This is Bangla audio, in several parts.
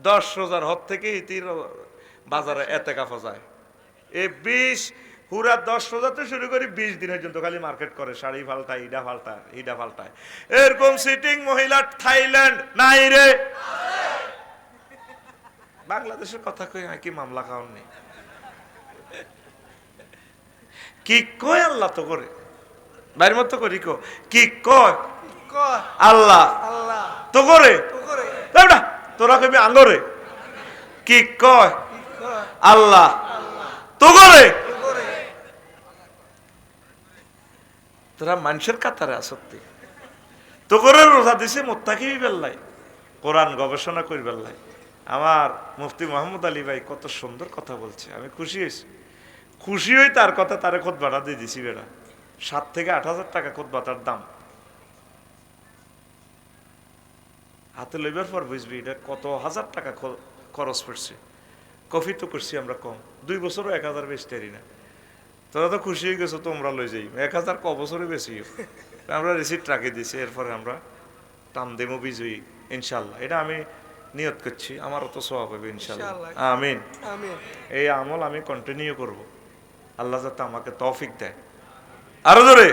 10 রোজার হদ থেকে বাজারে এতেকাফা যায়। এই 20 পুরা 10 রোজাতে শুরু করি 20 দিন পর্যন্ত খালি মার্কেট করে, শাড়ি ফাল্টায়, ইডা ফাল্টায়। এরকম সিটিং মহিলা থাইল্যান্ড নাই রে। বাংলাদেশের কথা কই কি মামলা খাওয়ান নেই কি কয় আল্লাহ তো করে বাইরের মতো করি কি কয় আল্লাহ তো করে তোরা কবি আঙ্গরে কি কয় আল্লাহ তো করে। তোরা মানুষের কাতারে আসক্তি তো করে রোজা দিছে মোত্তাকি বেল্লাই কোরআন গবেষণা করি বেল্লাই। আমার মুফতি মোহাম্মদ আলী ভাই কত সুন্দর কথা বলছে, আমি খুশি হয়েছি। খুশি হই তার কথা, তারে খুতবাটা দিয়ে দিছি বেড়া 7 থেকে 8,000 টাকা খুতবাটার দাম। হাতে লইবার পর বুঝবি এটা কত হাজার টাকা খরচ পড়ছে। কফি তো করছি আমরা কম, 2 বছরও 1,000 বেশি তারি না। তোরা তো খুশি হয়ে গেছো, তোমরা লই যাই 1,000 ক বছরে বেশি। আমরা রিসিপ্ট রাখি দিছি, এরপরে আমরা টান দেবো বিজয়ী ইনশাল্লাহ। এটা আমি নিয়ত করছি, আমারও তো সওয়াব হবে ইনশাল্লাহ। আমিন। এই আমল আমি কন্টিনিউ করব, আল্লাহ যাতে আমাকে তৌফিক দেয় আরো জোরে।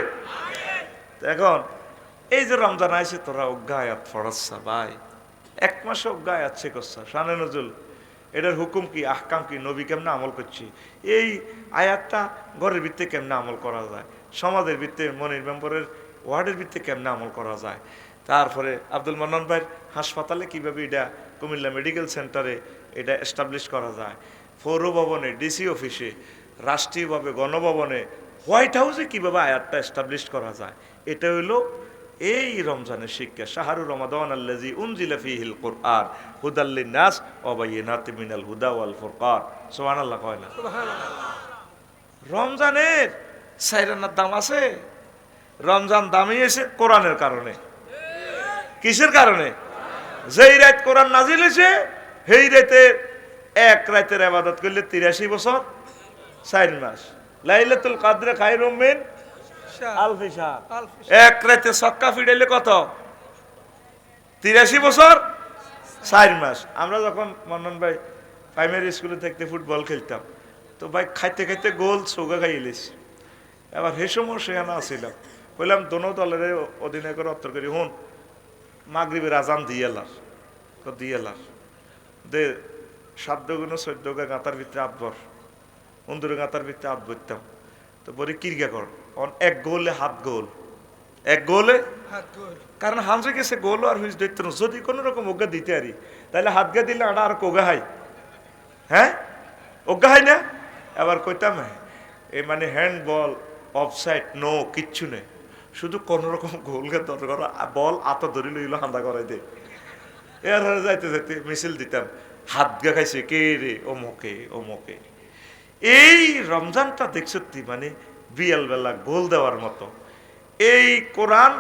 এখন এই যে রমজান আইছে, তোরা অজ্ঞা আয়াত ফরাচ্ছা ভাই, 1 মাসে অজ্ঞা আয়াত শেখছা। শানে নজরুল এটার হুকুম কি, আহকাম কি, নবী কেমনে আমল করছি, এই আয়াতটা ঘরের ভিত্তিতে কেমনে আমল করা যায়, সমাজের ভিত্তিতে, মনির মেম্বরের ওয়ার্ডের ভিত্তিতে কেমনে আমল করা যায়। তারপরে আব্দুল মান্নান ভাইয়ের হাসপাতালে কিভাবে এটা, কুমিল্লা মেডিকেল সেন্টারে এটা এস্টাবলিশ করা যায়, পৌর ভবনে, ডিসি অফিসে, রাষ্ট্রীয়ভাবে গণভবনে, হোয়াইট হাউসে কিভাবে আয়াতটা এস্টাবলিশ করা যায়। এটা হইলো এই রমজানের শিক্ষা। শাহরুর রমাদান আল্লাযী উনজিলা ফীহিল কুরআন হুদাল লিন-নাস ওয়া বায়িনাতিন মিনাল হুদা ওয়াল ফুরকান। সুবহানাল্লাহ কয় না? রমজানের সাইরানার দাম আছে। রমজান দামি এসে কোরআনের কারণে। কিসের কারণে? যেই রাত কোরআন নাজিল হয়েছে সেই রাতে এক রাতের ইবাদত করলে 83 বছর 4 মাস। লাইলাতুল কদরে খায়রুম মিন আলফি শাহর। এক রাতে ছক্কা ফিরাইলে কত? 83 বছর 4 মাস। আমরা যখন মন্নন ভাই প্রাইমারি স্কুলে থাকতে ফুটবল খেলতাম, তো ভাই খাইতে খাইতে গোল চৌকা খাইলিস। এবার হে সময় সেখানে আসছিলাম, বললাম দোনো দলের অধিনায়কের অত্তর করি, হুন মাগরিবের আজান দিয়েলার দে 7 গুণ 14 গাঁতার ভিতরে আটবর, 15 গাঁতার ভিতরে আট বইতাম। তো বলি কিরগা কর, এক গোলে হাত গোল, এক গোলে কারণ হামজে গেছে গোল আর হুইজ দেখতে না। যদি কোনো রকম অজ্ঞা দিতে আরি তাহলে হাত গা দিলে আটা আর কোগা হাই, হ্যাঁ অজ্ঞা হাই না। এবার কইতাম এই মানে হ্যান্ডবল অফসাইড নো কিচ্ছু নেই, শুধু কোন রকম গোলকে দরকার বল আত ধরি লইল হান্দা করাই দে। এর যাইতে যাইতে মিছিল দিতাম, হাত গা খাইছে কে রে, ওমকে। এই রমজানটা দেখছ মানে বিয়াল বেলা গোল দেওয়ার মতো। এই কোরআন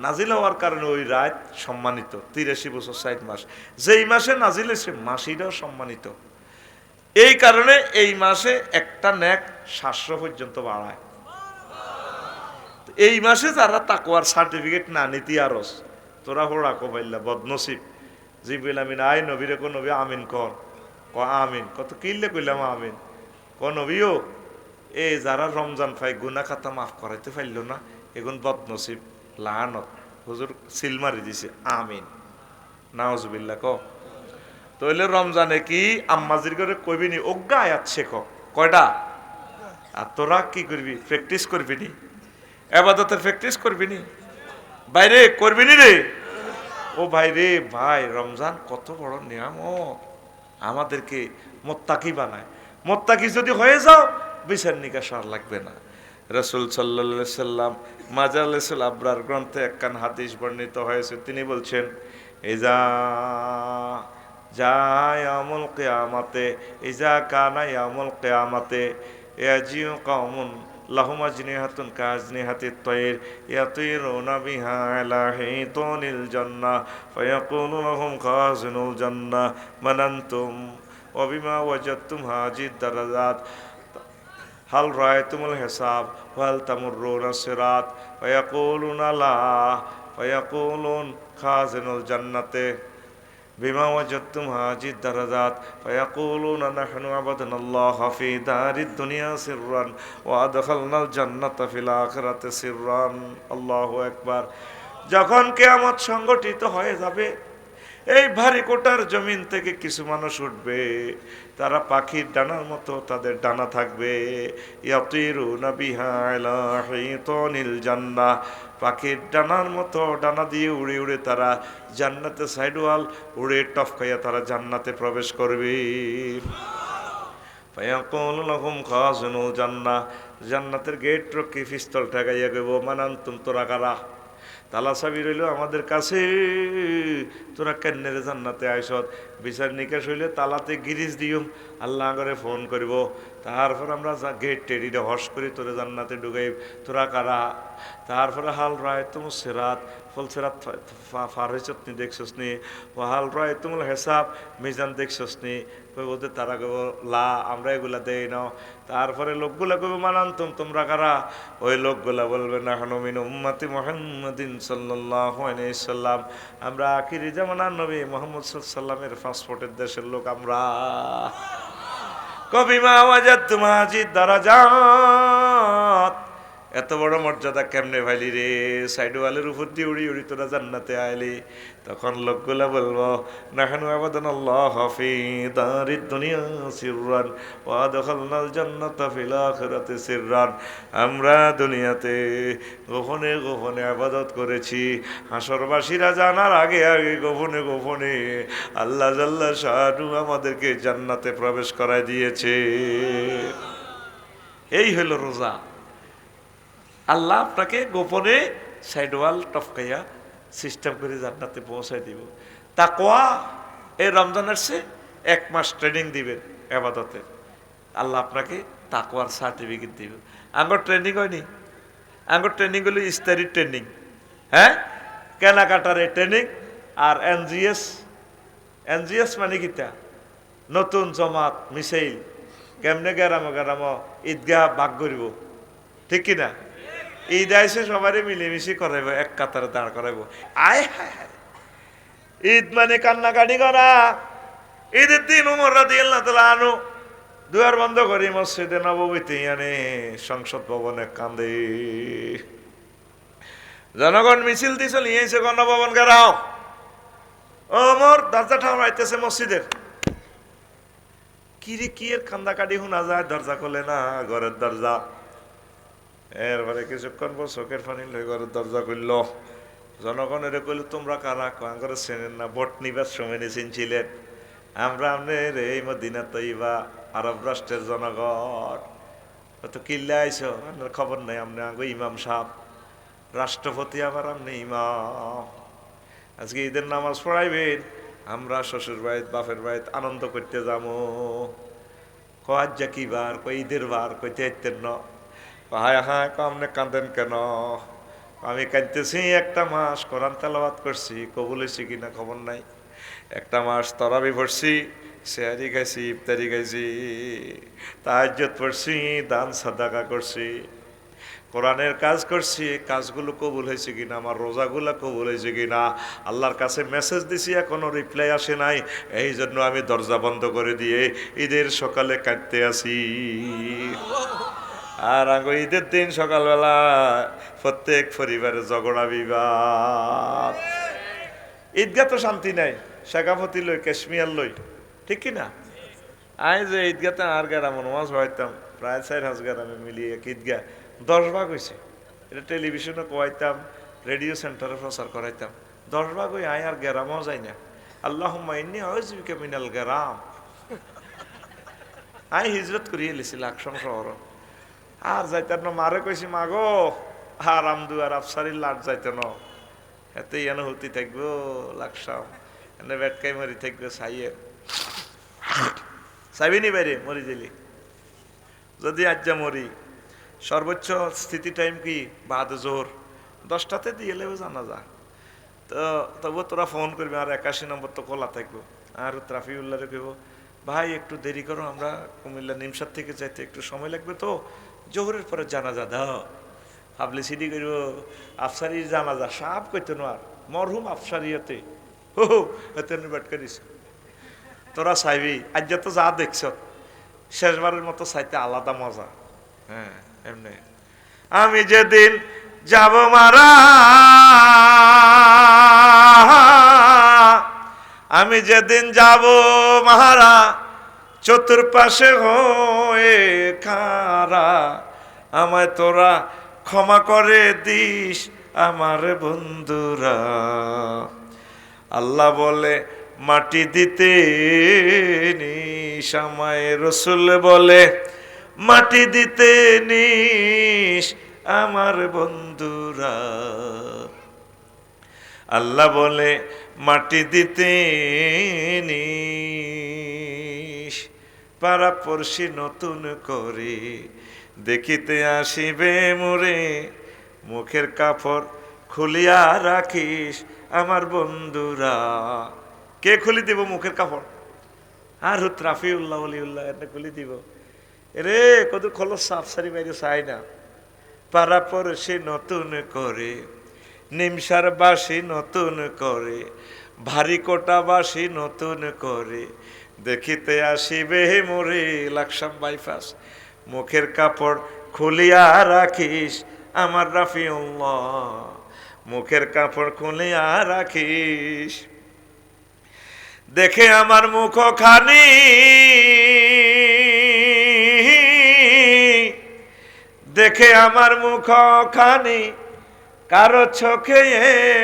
নাজিল হওয়ার কারণে ওই রাত সম্মানিত। 83 বছর 4 মাস, যেই মাসে নাজিল হয়েছে মাসিটাও সম্মানিত। এই কারণে এই মাসে একটা নেক 700 পর্যন্ত বাড়ায়। এই মাসে যারা তাকওয়ার সার্টিফিকেট না নীতি আরস, তোরা হোড়া কবাইল্লা বদনসিব। জিবিল আমিন আয় নবীরে কো নবী আমিন কর, ক আমিন কত কিনলে কইলাম আমিন। ক নবীও এই যারা রমজান পাই গুনা খাতা মাফ করাইতে পারল না, এখন বদনসিব লানত, হুজুর সিল মারি দিছে আমিন নাউজুবিল্লাহ। ক তইলে রমজানে কি আম্মাজির করে কইবি নি অজ্ঞা আয়াত শেখ কয়টা, আর তোরা কি করবি প্র্যাকটিস করবি নি, এবাদতের প্র্যাকটিস করবি নি, বাইরে করবি নি রে। ও ভাই রে ভাই, রমজান কত বড় নিয়ামত, আমাদেরকে মোত্তাকি বানায়। মোত্তাকি যদি হয়ে যাও বিচার নিকাশ আর লাগবে না। রাসূল সাল্লাল্লাহু আলাইহি সাল্লাম মাজালিসুল আবরার গ্রন্থে একখান হাদিস বর্ণিত হয়েছে, তিনি বলছেন ইজা ইয়াউমুল কিয়ামাতে ইজা কানা ইয়াউমুল কিয়ামাতে ইয়াজিউ কওমুন লাহুম আজনিহাতুন কাজনিহাতিত তায়র ইয়াতিরুনা বিহা আলা হিতুনিল জান্নাহ ফায়াকুলু লাহুম খাজিনুল জান্নাহ মান আনতুম ওয়া বিমা ওয়াজাদতুম হাজিদ দারাজাত হাল রাআইতুমুল হিসাব ওয়াল তামুরুনা সিরাত ফায়াকুলুনা লা ফায়াকুলুন খাজিনুল জান্নাতে। বিমা ওয়াজাদতুম হাজিদ দারাজাত ফায়াকুলুনা নাহনু আবাদনাল্লাহা ফি দারিদ দুনিয়া সিররান ওয়া আদখালনাল জান্নাতা ফিল আখিরাতি সিররান। আল্লাহু আকবার। যখন কিয়ামত সংগঠিত হয়ে যাবে, এই ভারী কোটার জমিন থেকে কিছু মানুষ উঠবে, তারা পাখির ডানার মতো তাদের ডানা থাকবে। ইয়াতিরুনা বিহা আলা হিতানিল জান্নাহ, পাখির ডানার মতো ডানা দিয়ে উড়ে উড়ে তারা জান্নাতে সাইডওয়াল উড়ে টপকাইয়া তারা জান্নাতে প্রবেশ করবে। ফায়াকুলু লাহুম খাজিনুল জান্নাহ, জান্নাতের গেট রক্ষী পিস্তল ঠেকাইয়া কইব, মান আনতুম, তোরা কারা? তালা চাবি রইল আমাদের কাছে, তোরা কেন্নের জান্নাতে আইসত। বিচার নিকাশ হইলে তালাতে গিরিজ দিউম, আল্লাহ করে ফোন করব, তারপর আমরা গেট টেডিটা হস করি তোরে জান্নাতে ঢুকাই। তোরা কারা? তারপরে হাল রায় তুম সেরাত, ফল সেরাত ফার হয়েছত নি, দেখছস নি? ও হাল রায় তুমুল হেসাব, মিজান দেখছস নি? কই বলতে তারা কইব লা, আমরা এগুলা দেই নাও। তারপরে লোকগুলা কইব মানান্তুম, তোমরা কারা? ওই লোকগুলা বলবে নাহনু মিন উম্মতি মুহাম্মাদিন সাল্লাল্লাহু আলাইহি ওয়াসাল্লাম, আমরা আখিরি জামানার নবী মুহাম্মদ সাল্লাল্লাহু আলাইহি ওয়াসাল্লামের পাসপোর্টের দেশের লোক আমরা। কবিমা ওয়াজাদতুম হাজিদ দারাজাত, এত বড় মর্যাদা কেমনে ভাইলি রে? সাইডওয়ালের উপর দিয়ে উড়ি উড়ি তোরা জান্নাতে আইলি। তখন লোকগুলা বলবো নাহনু আবাদনাল্লাহা ফি দারিদ দুনিয়া সিররান ওয়া আদখালনাল জান্নাতা ফিল আখিরাতি সিররান, আমরা দুনিয়াতে গোপনে গোপনে ইবাদত করেছি, হাসরবাসীরা জানার আগে আগে গোপনে গোপনে আল্লাহ জাল্লা শানু আমাদেরকে জান্নাতে প্রবেশ করায় দিয়েছে। এই হলো রোজা। আল্লাহ আপনাকে গোপনে সাইডওয়াল টপকাইয়া সিস্টেম করে জান্নাতে পৌঁছায় দিব। তাকওয়া, এই রমজান আসছে, 1 মাস ট্রেনিং দিবেন ইবাদতে, আল্লাহ আপনাকে তাকওয়ার সার্টিফিকেট দিবেন। আঙ্গর ট্রেনিং হয়নি, আঙ্গর ট্রেনিং হলো ইস্তারির ট্রেনিং, হ্যাঁ, কেনাকাটারে ট্রেনিং। আর এনজিএস মানে কিটা? নতুন জমাত মিসাইল, কেমনে গেরামো গেরামো ঈদগাহ ভাগ করিব, ঠিক কিনা? ঈদ আইসে সবারই মিলেমিশি করাইব, এক কাতারে দাঁড় করাইব। আয় হায়, ঈদ মানে কান্নাকাটি করা। ঈদের দিন উমর রাদিয়াল্লাহু তাআলা আনহু দুয়ার বন্ধ করি মসজিদে নববীতে আনে সংসদ ভবনে কান্দে। জনগণ মিছিল দিছে, নিয়েছে গণভবন ঘেরাও। ওমর দরজা ঠাউরাইতেছে মসজিদের, কিরে কি এর কান্দাকাটি শোনা যায়, দরজা খোলে না, ঘরের দরজা। এরপরে কিছুক্ষণ পর চোখের পানি লই ঘরের দরজা করল। জনগণের কইল তোমরা কারা? করে চেনেন না, ভোট নিবার সময় চিনছিলেন, আমরা আপনার এই মদিনা তৈবা আরব রাষ্ট্রের জনগণ। তো কিল্লা আইসো, আপনার খবর নাই, আপনি আগে ইমাম সাহেব, রাষ্ট্রপতি আবার আপনি ইমাম। আজকে ঈদের নামাজ পড়াইবেন, আমরা শ্বশুর বাড়িতে বাপের বাড়িতে আনন্দ করতে যাবো। কয় যা কি বার? কই ঈদের বার, কইতে আইতেন না? হায় হায়, আপনি কাঁদেন কেন? আমি কাঁদতেছি, 1টা মাস কোরআন তেলাওয়াত করছি, কবুল হয়েছে কিনা খবর নাই। 1টা মাস তরাবি পড়ছি, সেহারি খাইছি, ইফতারি খাইছি, তাহাজ্জুদ পড়ছি, দান সাদাকা করছি, কোরআনের কাজ করছি, কাজগুলো কবুল হয়েছে কিনা, আমার রোজাগুলো কবুল হয়েছে কিনা, আল্লাহর কাছে মেসেজ দিছি, এখনো রিপ্লাই আসে নাই। এই জন্য আমি দরজা বন্ধ করে দিয়ে ঈদের সকালে কাঁদতে আসি। আর আগে ঈদের দিন সকালবেলা প্রত্যেক পরিবারে ঝগড়া বিবাদ। ঈদগাহ তো শান্তি নাই, শেখাপতি লই, কাশ্মীর লই, ঠিক কিনা? আই যে ঈদগাতে আর গ্রাম নামাজ পড়াইতাম, প্রায় 4,000 গ্রামে মিলিয়ে এক ঈদগাহ 10 ভাগ হয়েছে। এটা টেলিভিশনে কোয়াইতাম, রেডিও সেন্টারে প্রচার করাইতাম। 10 ভাগ হয়ে আয় আর গ্রামও যাই না। আল্লাহুম্মা ইন্নী আউযুবিকা মিনাল গ্রাম। আই হিজরত করিয়ে লিছি লাকসম শহর। আর যাইতাম না, মারে কইছি মাগো আর আমদু আর আফসারির লাট যাইত না, এতে এনে হতি থাকবো লাকসাম, এনে বেটকাই মরি থাকবো, সাইয়ে চাইবিনি বাইরে মরি দিলি। যদি আজ মরি, সর্বোচ্চ স্থিতি টাইম কি? বাদ জোহর 10টাতে দিয়ে লেবে জানা যা। তো তবু তোরা ফোন করবি, আর 81 নম্বর তো খোলা থাকবো। আর ট্রাফিউল্লাহরে কইব ভাই একটু দেরি করো, আমরা কুমিল্লা নিমসার থেকে যাইতে একটু সময় লাগবে, তো জোহরের পরে জানাজা দাও। পাবলিসিটি করব, আফসারির জানাজা সাপ কইতো না, আর মরহুম আফসারিয়াতে ও তেমনি বাটকা দিস তোরা চাইবি আজ তো যা দেখছ শেষবারের মতো চাইতে আলাদা মজা। হ্যাঁ এমনি আমি যেদিন যাব মারা, আমি যেদিন যাব মারা, চতুর্পাশে হয়ে খারা, আমায় তোরা ক্ষমা করে দিস আমার বন্ধুরা। আল্লাহ বলে মাটি দিতে নিস আমায়, রসুল বলে মাটি দিতে নিস আমার বন্ধুরা। আল্লাহ বলে মাটি দিতে নিস, পাড়া পড়শি নতুন করে দেখিতে আসিবে মোরে, মুখের কাপড় খুলিয়া রাখিস আমার বন্ধুরা। কে খুলি দিব মুখের কাপড়? আর হুত রাফিউল্লাহ ওলিউল্লাহ এটা খুলি দিব রে, কত খোলো সাফ সারি বাইরে চাই না। পাড়া পড়শি নতুন করে, নিমসার বাসি নতুন করে, ভারী কোটা বাসি নতুন করে দেখিতে আসিবে মোরে, লাকসাম বাইপাস মুখের কাপড় খুলিয়া রাখিস আমার রাফিউল্লাহ, মুখের কাপড় খুলিয়া রাখিস। দেখে আমার মুখ খানি, দেখে আমার মুখ খানি, কারো চোখে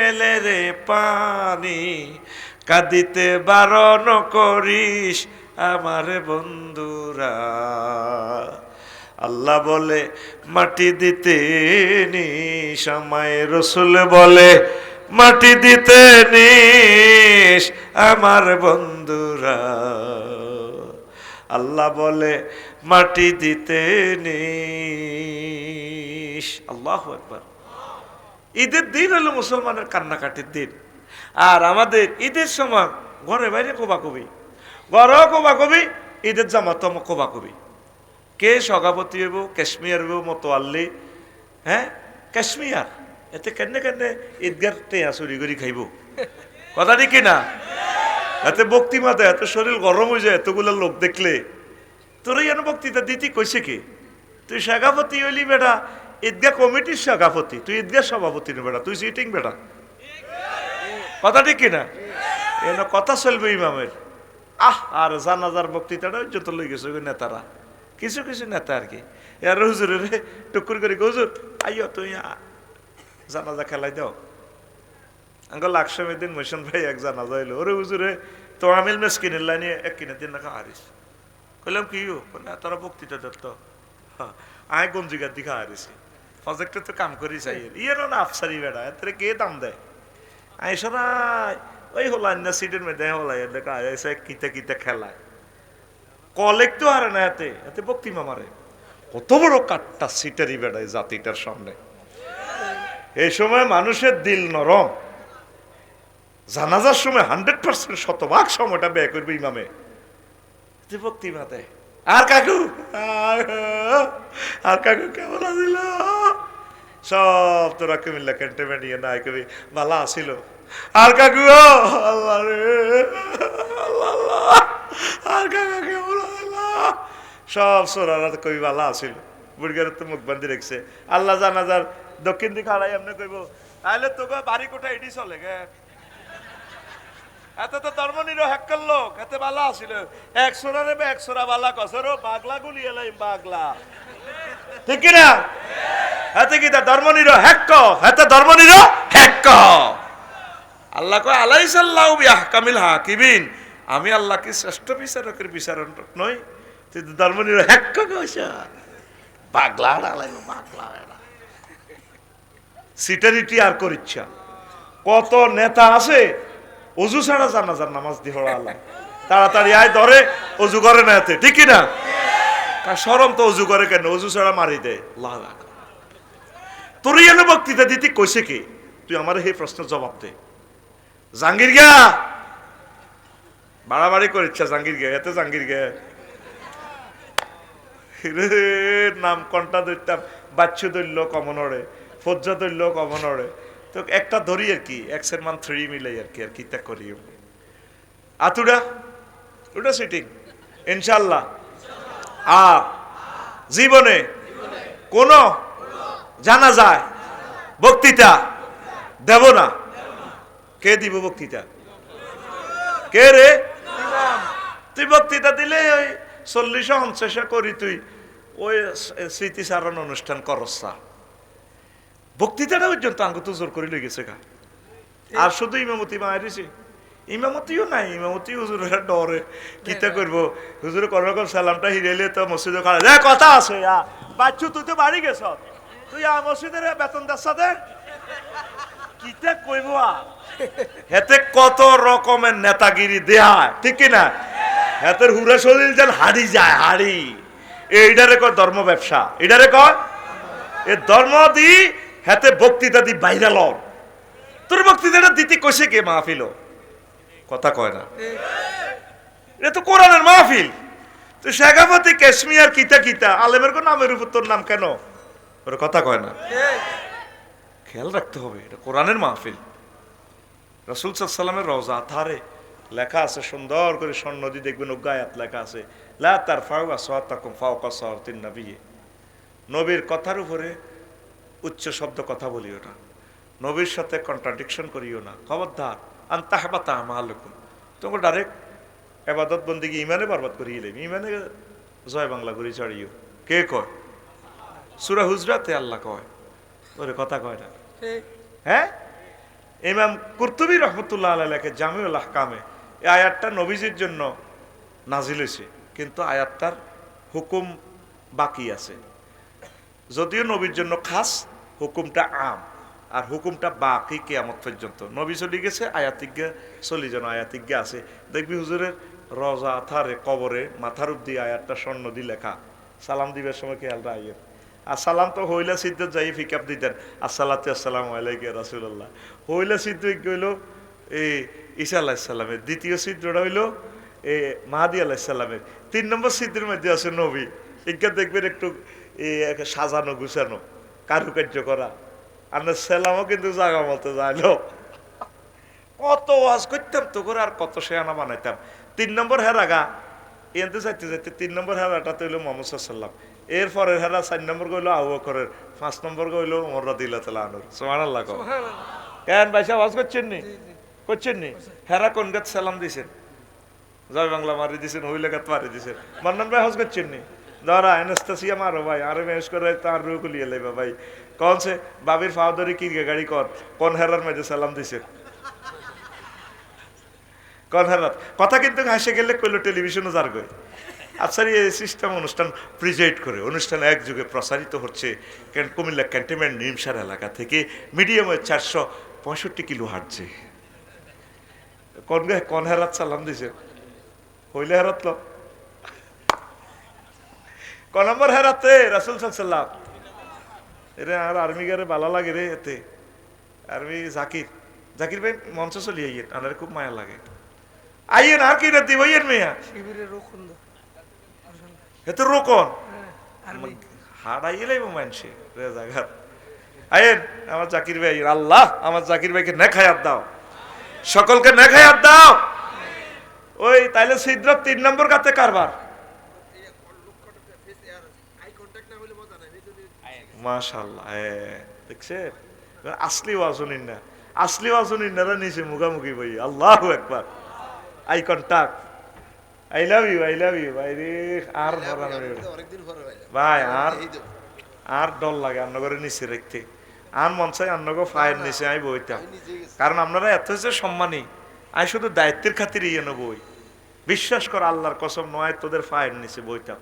এলে রে পানি, কাঁদিতে বারণ করিস আমার বন্ধুরা। আল্লাহ বলে মাটি দিতে নিস আমায়, রসুল বলে মাটি দিতে নিস আমার বন্ধুরা। আল্লাহ বলে মাটি দিতে নিস। আল্লাহু আকবার। ঈদের দিন হলো মুসলমানের কান্নাকাটির দিন। আর আমাদের ঈদের সময় ঘরে বাইরে কোবাকবি, ঘরেও কোবাকবি, ঈদের জামাতম কোবাকবি। কে সভাপতি হইব, কাশ্মীর হইব মতোয়াল্লি, হ্যাঁ কাশ্মীর, এতে কেনে কেনে ঈদগার টেয়া চুরি করে খাইব, কথা ঠিক না? এতে বক্তৃতা দেয়, এত শরীর গরম হয়ে যায় এতগুলো লোক দেখলে। তোর যেন বক্তৃতা দিতি কইছে কি? তুই সভাপতি হইলি বেটা, ঈদগাহ কমিটির সভাপতি, তুই ঈদগাহ সভাপতি নি বেটা, তুই সিটিং বেটা, কথা ঠিক কিনা? এন কথা চলবে ইমামের। আর জানাজার বক্তৃতাটা যত লই গেছে নেতারা, কিছু কিছু নেতা আর কি, এর হুজুরে রে টুকুর করে হুজুর আইও তুই জানাজা খেলাই দাও। আঙ্গল লাকসামের দিন মোশন ভাই এক জানাজা এলো, ওরে হুজুরে তো আমিল মেস কিনে লাইনি এক কিনে দিন না হারিস। কইলাম কি না তোরা বক্তৃতা দত্ত, আয় গঞ্জিকার দিকে হারিছি, প্রজেক্টে তো কাম করি চাই, ইয়ে না আফসারি বেড়া এত কে দাম দেয়। আই সরাই ওই হলাই না সিটের মেয়েদের হলাই দেখা এসে কিতে কিতে খেলায়, কলেক তো হারে না এতে, এতে বক্তিমা মারে। কত বড় কাঠটা সিটারি বেড়ায় জাতিটার সামনে। এই সময় মানুষের দিল নরম, জানাজার সময় 100% শতভাগ সময়টা ব্যয় করবে ইমামে, বক্তিমা দেয়। আর কাকু, আর কাকু কেমন আছিল? সব তোরা কুমিল্লা ক্যান্টনমেন্ট নিয়ে নাই কবি ভালো আসিল। আর কাকু আল্লাহ রে আল্লাহ, আর কাকু কেমন আসিল? সব সোরারা কবি ভালো আসিল। বুড়িগার তো মুখ বান্ধি রেখছে। আল্লাহ জানাজার দক্ষিণ দিকে হারাই এমনি কইব, তাহলে তোকে বাড়ি কোঠা এটি চলে গে, এত তো ধর্মনির হ্যাক্কার লোক, এতে বালা আসিল। এক সোরারে এক সোরা বালা কসরো বাগলা গুলি এলাই বাগলা, ঠিক না? এতে কি তা ধর্মনির হ্যাক্ক, এতে ধর্মনির হ্যাক্ক। আল্লাহ কয় আলাইসাল্লাহু বিআহকামিল হাকিমিন, আমি আল্লাহ কি শ্রেষ্ঠ বিচারকের বিচারক নই? তুই তো ধর্মনির হ্যাক্ক কইছা, পাগলা আলাই পাগলা এরা সিটারিটি আর করিচ্ছা। কত নেতা আছে অজু ছাড়া জানাজার নামাজ দি হড়ালা, তাড়াতাড়ি আয় ধরে অজু করে না এতে, ঠিক না? শরম তো অজু করে কেন, অজু ছাড়া মারি দেয়। তোর এনে বক্তৃতা দিতে কইছে কি? তুই আমার এই প্রশ্নের জবাব দে। জাহাঙ্গীর গা বাড়াবাড়ি করিচ্ছা, জাহাঙ্গীর গে এতে জাহাঙ্গীর গে নাম কন্টা ধরতাম, বাচ্চু ধরল কমনরে, ফজ্জা ধরল কমনরে, তো একটা ধরি আর কি, এক্সের মান 3 মিলাই আর কি, আর কি তা করি আতুডা ওটা সিটিং ইনশাল্লাহ। আর জীবনে কোন জানা যায় বক্তৃতা দেব না। কে দিব বক্তৃতা? কে রে? তুই বক্তৃতা দিলে ওই 40-50 করি, তুই ওই স্মৃতিচারণ অনুষ্ঠান করস। বক্তৃতাটা পর্যন্ত আঙ্গ তো জোর করে লই গেছে গা। আর শুধু ইমামতি মারিছে, ইমামতিও নাই, ইমামতি হুজুরের ডরে কিতা করবো। হুজুরে কোন রকম সালামটা হিরাইলে তো মসজিদে খাড়া কথা আছে। বাচ্চু তুই তো বাড়ি গেছ, তুই মসজিদের বেতন দাস কিতা কইব। হেতে কত রকমের নেতাগিরি দেহায়, ঠিক কিনা? হেতের হুরা শরীর যেন হাড়ি যায়, হাড়ি। এইটারে কয় ধর্ম ব্যবসা, এটারে কয় এ ধর্ম দি। হেতে বক্তৃতা দি বাইরা ল। তোর বক্তৃতাটা দিতে কইছে কে? মাহফিল কথা কয় না, এটা তো কোরআনের মাহফিল। তো শেখাপতি কাশ্মীর কিতা কিতা আলেমের কোন নামের উপর তোর নাম কেন? ওর কথা কয় না। খেয়াল রাখতে হবে, এটা কোরআনের মাহফিল। রাসূল সাল্লাল্লাহু আলাইহি ওয়াসাল্লামের রওজা ধারে লেখা আছে সুন্দর করে, স্বর্ণ দিয়ে দেখবেন অজ্ঞায়াত লেখা আছে, লা তারফাউ আসওয়াতাকুম ফাওকা সাওতিন নবী। নবীর কথার উপরে উচ্চ শব্দ কথা বলিও না, নবীর সাথে কন্ট্রাডিকশন করিও না, খবরদার। আনতাহবাতা আমালুকুম, তোমাকে ডাইরেক্ট ইবাদত বন্দেগী ইমানে বরবাদ করিয়ে লেবি, ইমানে জয় বাংলা করি ছাড়িও। কে কয়? সূরা হুজরাতে আল্লাহ কয়, ওরে কথা কয় না। হ্যাঁ, ইমাম কুরতুবী রহমতুল্লাহ আলাইহি লেখে জামিউল আহকামে, এই আয়াতটা নবীজির জন্য নাজিল হয়েছে, কিন্তু আয়াতটার হুকুম বাকি আছে। যদিও নবীর জন্য খাস, হুকুমটা আম, আর হুকুমটা বাকি কিয়ামত পর্যন্ত। নবী চলে গেছে, আয়াতিজ্ঞা চলি যেন আয়াতিজ্ঞা আছে। দেখবি হুজুরের রওজা থারে কবরে মাথার উপদি আয়াতটা স্বর্ণ দি লেখা। সালাম দিবার সময় খেয়াল রাখেন। আর সালাম তো হইলা সিদ্ধ যাই ফিকাপ দিতেন, আসসালাতু আসসালামু আলাইকা ইয়া রাসূলুল্লাহ। হইলা সিদ্ধ হইল এই ঈসা আলাইহিস সালামের, দ্বিতীয় সিদ্ধটা হইল এ মাহাদি আলাইহিস সালামের, 3 নম্বর সিদ্ধের মধ্যে আছে নবী। ইজ্ঞা দেখবেন একটু সাজানো গুছানো, কারুকার্য করা। আমরা সালামও কিন্তু জাগা মতো যাইলো। কত ওয়াজ করতাম তো করে, আর কত শেয়ানা বানাইতাম। 3 নম্বর হেরাগা এনতে যাইতে যাইতে 3 নম্বর হেরাটা তো হইলো মুহাম্মদ সাল্লাল্লাহু আলাইহি ওয়াসাল্লাম। এরপরের হেরা 4 নম্বর গইল আবু বকরের, 5 নম্বর গইল ওমর রাদিয়াল্লাহু তাআলা আনহু। সুবহানাল্লাহ। কেন ভাইসা ওয়াজ করছেন নি? করছেন নি? হেরা কোন গাত সালাম দিছেন? জয় বাংলা মারি দিছেন, হইলে গাত মারি দিছেন। মান্নান ভাই ওয়াজ করছেন নি? দাঁড়া অ্যানেস্থেসিয়া মারো ভাই, আরে মেশ করে তার রুহ খুলিয়ে লাইবা ভাই। কোন সে বাবির ফাউদরি কি গাড়ি কর, কোন হেরার মধ্যে সালাম দিছেন? কোন হেরাত কথা কিন্তু হাসে গেলে কইলো টেলিভিশনও যার গই। আচ্ছা, এই সিস্টেম অনুষ্ঠান প্রিজাইড করে, অনুষ্ঠান একযুগে প্রসারিত হচ্ছে কুমিল্লা ক্যান্টনমেন্ট নিমসার এলাকা থেকে মিডিয়ামে 465 কিলো হাঁটছে। কোন হেরাত সালাম দিছে? হইলে হেরাত ল ক নম্বর হেরাতে রাসূল সাল্লাল্লাহু আলাইহি ওয়াসাল্লাম। এরে আর আর্মি গারে ভালো লাগে রে, এতে আর্মি জাকির ভাই মঞ্চ চলি আইয়েন, আমার খুব মায়া লাগে। আইয়েন আর কি রাতি বইয়েন মেয়া শিবিরের রোকন এতে রোকন হাড়াইয়ে লাইব মানছে রে জায়গা। আইয়েন আমার জাকির ভাই, আল্লাহ আমার জাকির ভাইকে নেখায়াত দাও, সকলকে নেখায়াত দাও। ওই তাইলে ছিদ্র 3 নম্বর গাতে কারবার। মাশাআল্লাহ, দেখছেন আসলি ওয়াজনিন না, আসলি ওয়াজনিন না নিচে মুখামুখি ভাই। আল্লাহু আকবার। Eye contact, I love you ভাই রে। আর ভাই আর ডর লাগে আপনাদের নিচে রাখতে, আর মন চাই আপনাকে ফায়ের নিচে আমি বইতাম, কারণ আপনারা এত হচ্ছে সম্মানী। আমি শুধু দায়িত্বের খাতির ইয়ে বই, বিশ্বাস কর আল্লাহর কসম নয়, তোদের ফায়ের নিচে বইতাম।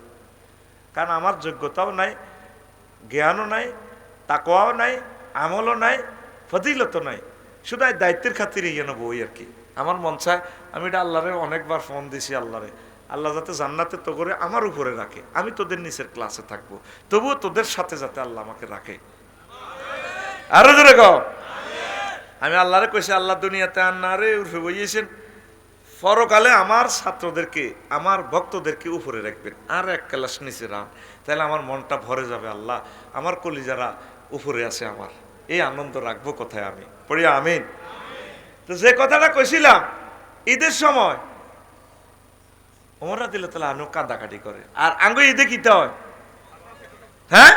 কারণ আমার যোগ্যতাও নাই, জ্ঞানও নাই, তাকওয়াও নাই, আমলও নাই, ফজিলতও নাই, শুধু দায়িত্বের খাতিরে ইয়ে বই আর কি। আমার মন চায়, আমি এটা আল্লাহরে অনেকবার ফোন দিছি, আল্লাহরে আল্লাহ যাতে জান্নাতে তো করে আমার উপরে রাখে, আমি তোদের নিচের ক্লাসে থাকবো, তবুও তোদের সাথে যাতে আল্লাহ আমাকে রাখে। আরো জোরে কও। আমি আল্লাহরে কইছি, আল্লাহ দুনিয়াতে আন্নারে উঠে বইয়েছেন, পরকালে আমার ছাত্রদেরকে আমার ভক্তদেরকে উপরে রাখবেন, আর এক ক্লাস নিচে রাখ, তাহলে আমার মনটা ভরে যাবে। আল্লাহ আমার কলিজারা উপরে আছে, আমার এই আনন্দ রাখবো কোথায় আমি? পড়ি আমিন। তো যে কথাটা কইছিলাম, ঈদের সময় ওমর রাদিয়াল্লাহু তাআলা আনহু কাঁদাকাটি করে, আর আঙ্গু ঈদে কিতে হয়? হ্যাঁ,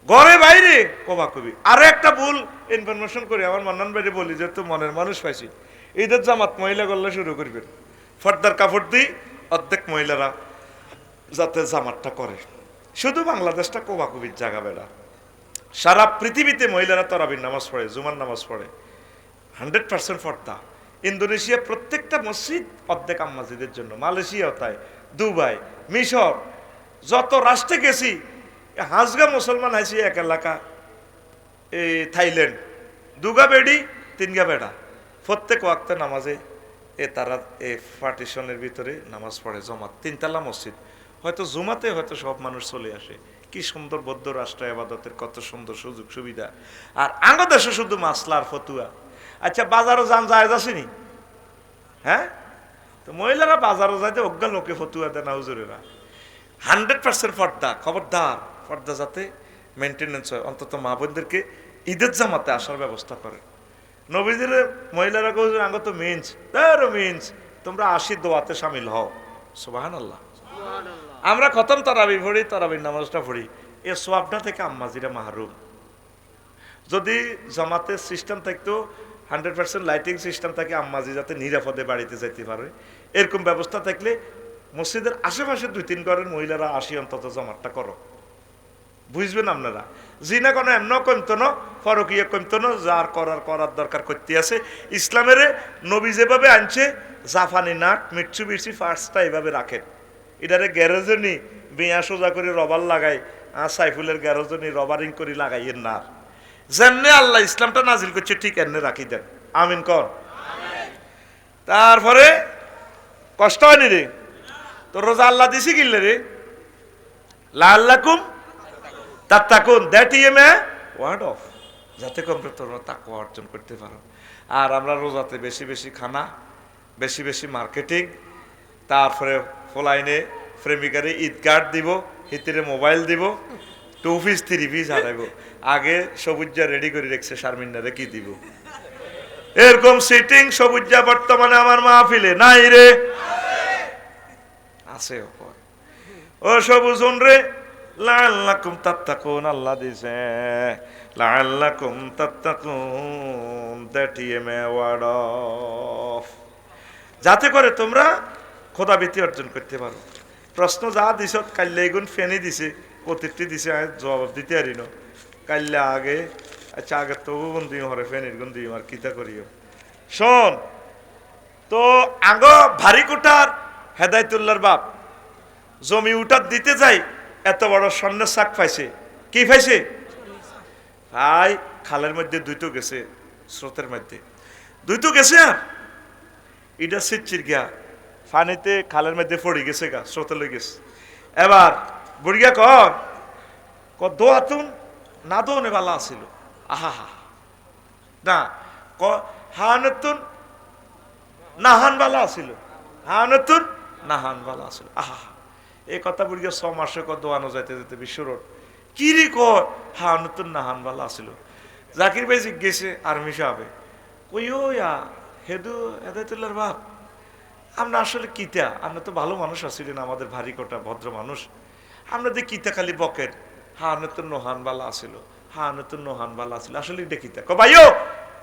ঘরে বাইরে কবাকবি। আরো একটা ভুল ইনফরমেশন করি, আমার মান্নান বাইরে বলি, যেহেতু মনের মানুষ পাইছি, ঈদের জামাত মহিলা গল্লা শুরু করবেন, ফর্দার কাপড় দিই অর্ধেক মহিলারা যাতে জামাতটা করে। শুধু বাংলাদেশটা কোবাকুবির জায়গা বেড়া, সারা পৃথিবীতে মহিলারা তরাবির নামাজ পড়ে, জুমার নামাজ পড়ে, 100% ফর্দা। ইন্দোনেশিয়া প্রত্যেকটা মসজিদ অর্ধেক আম্মাজিদের জন্য, মালয়েশিয়াও তাই, দুবাই, মিশর, যত রাষ্ট্রে গেছি, হাজগা মুসলমান হাইছি এক এলাকা, এই থাইল্যান্ড, দুগা বেডি তিনগা বেড়া, প্রত্যেক ওয়াক্তে নামাজে তারা পার্টিশনের ভিতরে নামাজ পড়ে জমাত, তিনতলা মসজিদ। হয়তো জুমাতে হয়তো সব মানুষ চলে আসে। কি সুন্দর বৌদ্ধ রাষ্ট্র, আবাদতের কত সুন্দর সুযোগ সুবিধা। আর আঙ্গ দেশে শুধু মাসলার ফতুয়া। আচ্ছা, বাজারও যান যায় আসেনি? হ্যাঁ, তো মহিলারা বাজারও যাইতে অজ্ঞা লোকে ফতুয়া দেয় না হুজুরেরা। 100% ফর্দা, খবরদার ফর্দা যাতে মেনটেনেন্স হয়। অন্তত মা বোনদেরকে ঈদের জামাতে আসার ব্যবস্থা করে। নবীদের মহিলারা হুজুর আঙ্গ তো মিন্স মিন্স, তোমরা আসি দোয়াতে সামিল হও। সুবহানাল্লাহ। আমরা খতম তারাবি পড়ি, তারাবির নামাজটা পড়ি, এ সোয়াবটা থেকে আম্মাজিরা মাহরুম। যদি জামাতের সিস্টেম থাকতো, 100% লাইটিং সিস্টেম থাকে, আম্মাজি যাতে নিরাপদে বাড়িতে যাইতে পারে, এরকম ব্যবস্থা থাকলে মসজিদের আশেপাশে 2-3 ঘরের মহিলারা আসি অন্তত জামাতটা করো। বুঝবেন আপনারা? জিনা কোনো এমনও কমতো না, ফরকিয়া কমতো না, যার করার দরকার করতে আছে। ইসলামের নবী যেভাবে আনছে, জাফানি নাট মিটসুবিশি ফার্স্টটা এভাবে রাখেন। এটারে গ্যারেজে নি বিয়া সোজা করে রবার লাগাই, সাইফুলের গ্যারেজে নি রবারিং করে লাগাইয়ের না। যেমনে আল্লাহ ইসলামটা নাজিল করছে ঠিক এমনি রাখি দেন। আমিন কর। তারপরে কষ্ট হয়নি রে? তো রোজা আল্লাহ দিছি কিনলে রে, লাআল্লাকুম তাত্তাকুন, that is a word of, যাতে করে তোমরা তাকওয়া অর্জন করতে পারো। আর আমরা রোজাতে বেশি বেশি খানা, বেশি বেশি মার্কেটিং, তারপরে ফলাইনে প্রেমিকারে ঈদ কার্ড দিব, হিতিরে মোবাইল দিব, 2 পিস 3 পিস হারাইব। আগে সবুজা রেডি করে রেখেছে, শারমিনারে কি দিব, এরকম সিটিং সবুজা বর্তমানে আমার মাহফিলে নাই রে, আছে ও সবুজন রে। লাআল্লাকুম তাত্তাকুন, আল্লাহ দিছে লাআল্লাকুম তাত্তাকুন, that is a word of, যাতে করে তোমরা খোদাভীতি অর্জন করতে পারো। প্রশ্ন যা দিছ, কাল্লা এগুন ফেনি দিছে, প্রতিটি দিছে, জবাব দিতে পারি না। কাল্লা আগে, আচ্ছা আগে তবু বন্ধু হরে ফেনির গুণ দিই, আর কিতা করিও। শোন তো, আগ ভারী কোটার হেদায়তুল্লাহর বাপ জমি উঠার দিতে যাই, এত বড় স্বর্ণের শাক পাইছে। কি পাইছে ভাই? খালের মধ্যে দুইটো গেছে, স্রোতের মধ্যে দুইটো গেছে, আর এটা সিচ্ছির গিয়া পানিতে খালের মধ্যে পড়ে গেছে গা, স্রোতে লই গেছে। এবার বুড়িয়া দোয়াতুন না দোনে বালা আসিল, আহা হা না, হানতুন নাহান বালা আসিল, হানতুন নাহান বালা আসিল, আহা হা। এই কথা বুড়িয়া 6 মাসে দোয়ানো যাইতে যেতে বিশ্বরোড কি রে হানতুন নাহান বালা আসিল। জাকির ভাই জিজ্ঞেসে আর্মি সাহেবে, কইও হেদু হেদায়তুল্লাহর বাপ, আমরা আসলে কিতা, আমরা তো ভালো মানুষ আছিলেন, আমাদের ভারী কোটা ভদ্র মানুষ, আমরা যে কিতা খালি বকের, হানতুন নোহান বালা আসিল, হানতুন নোহান বালা আসিল, আসলে এটা কিতা? ভাইও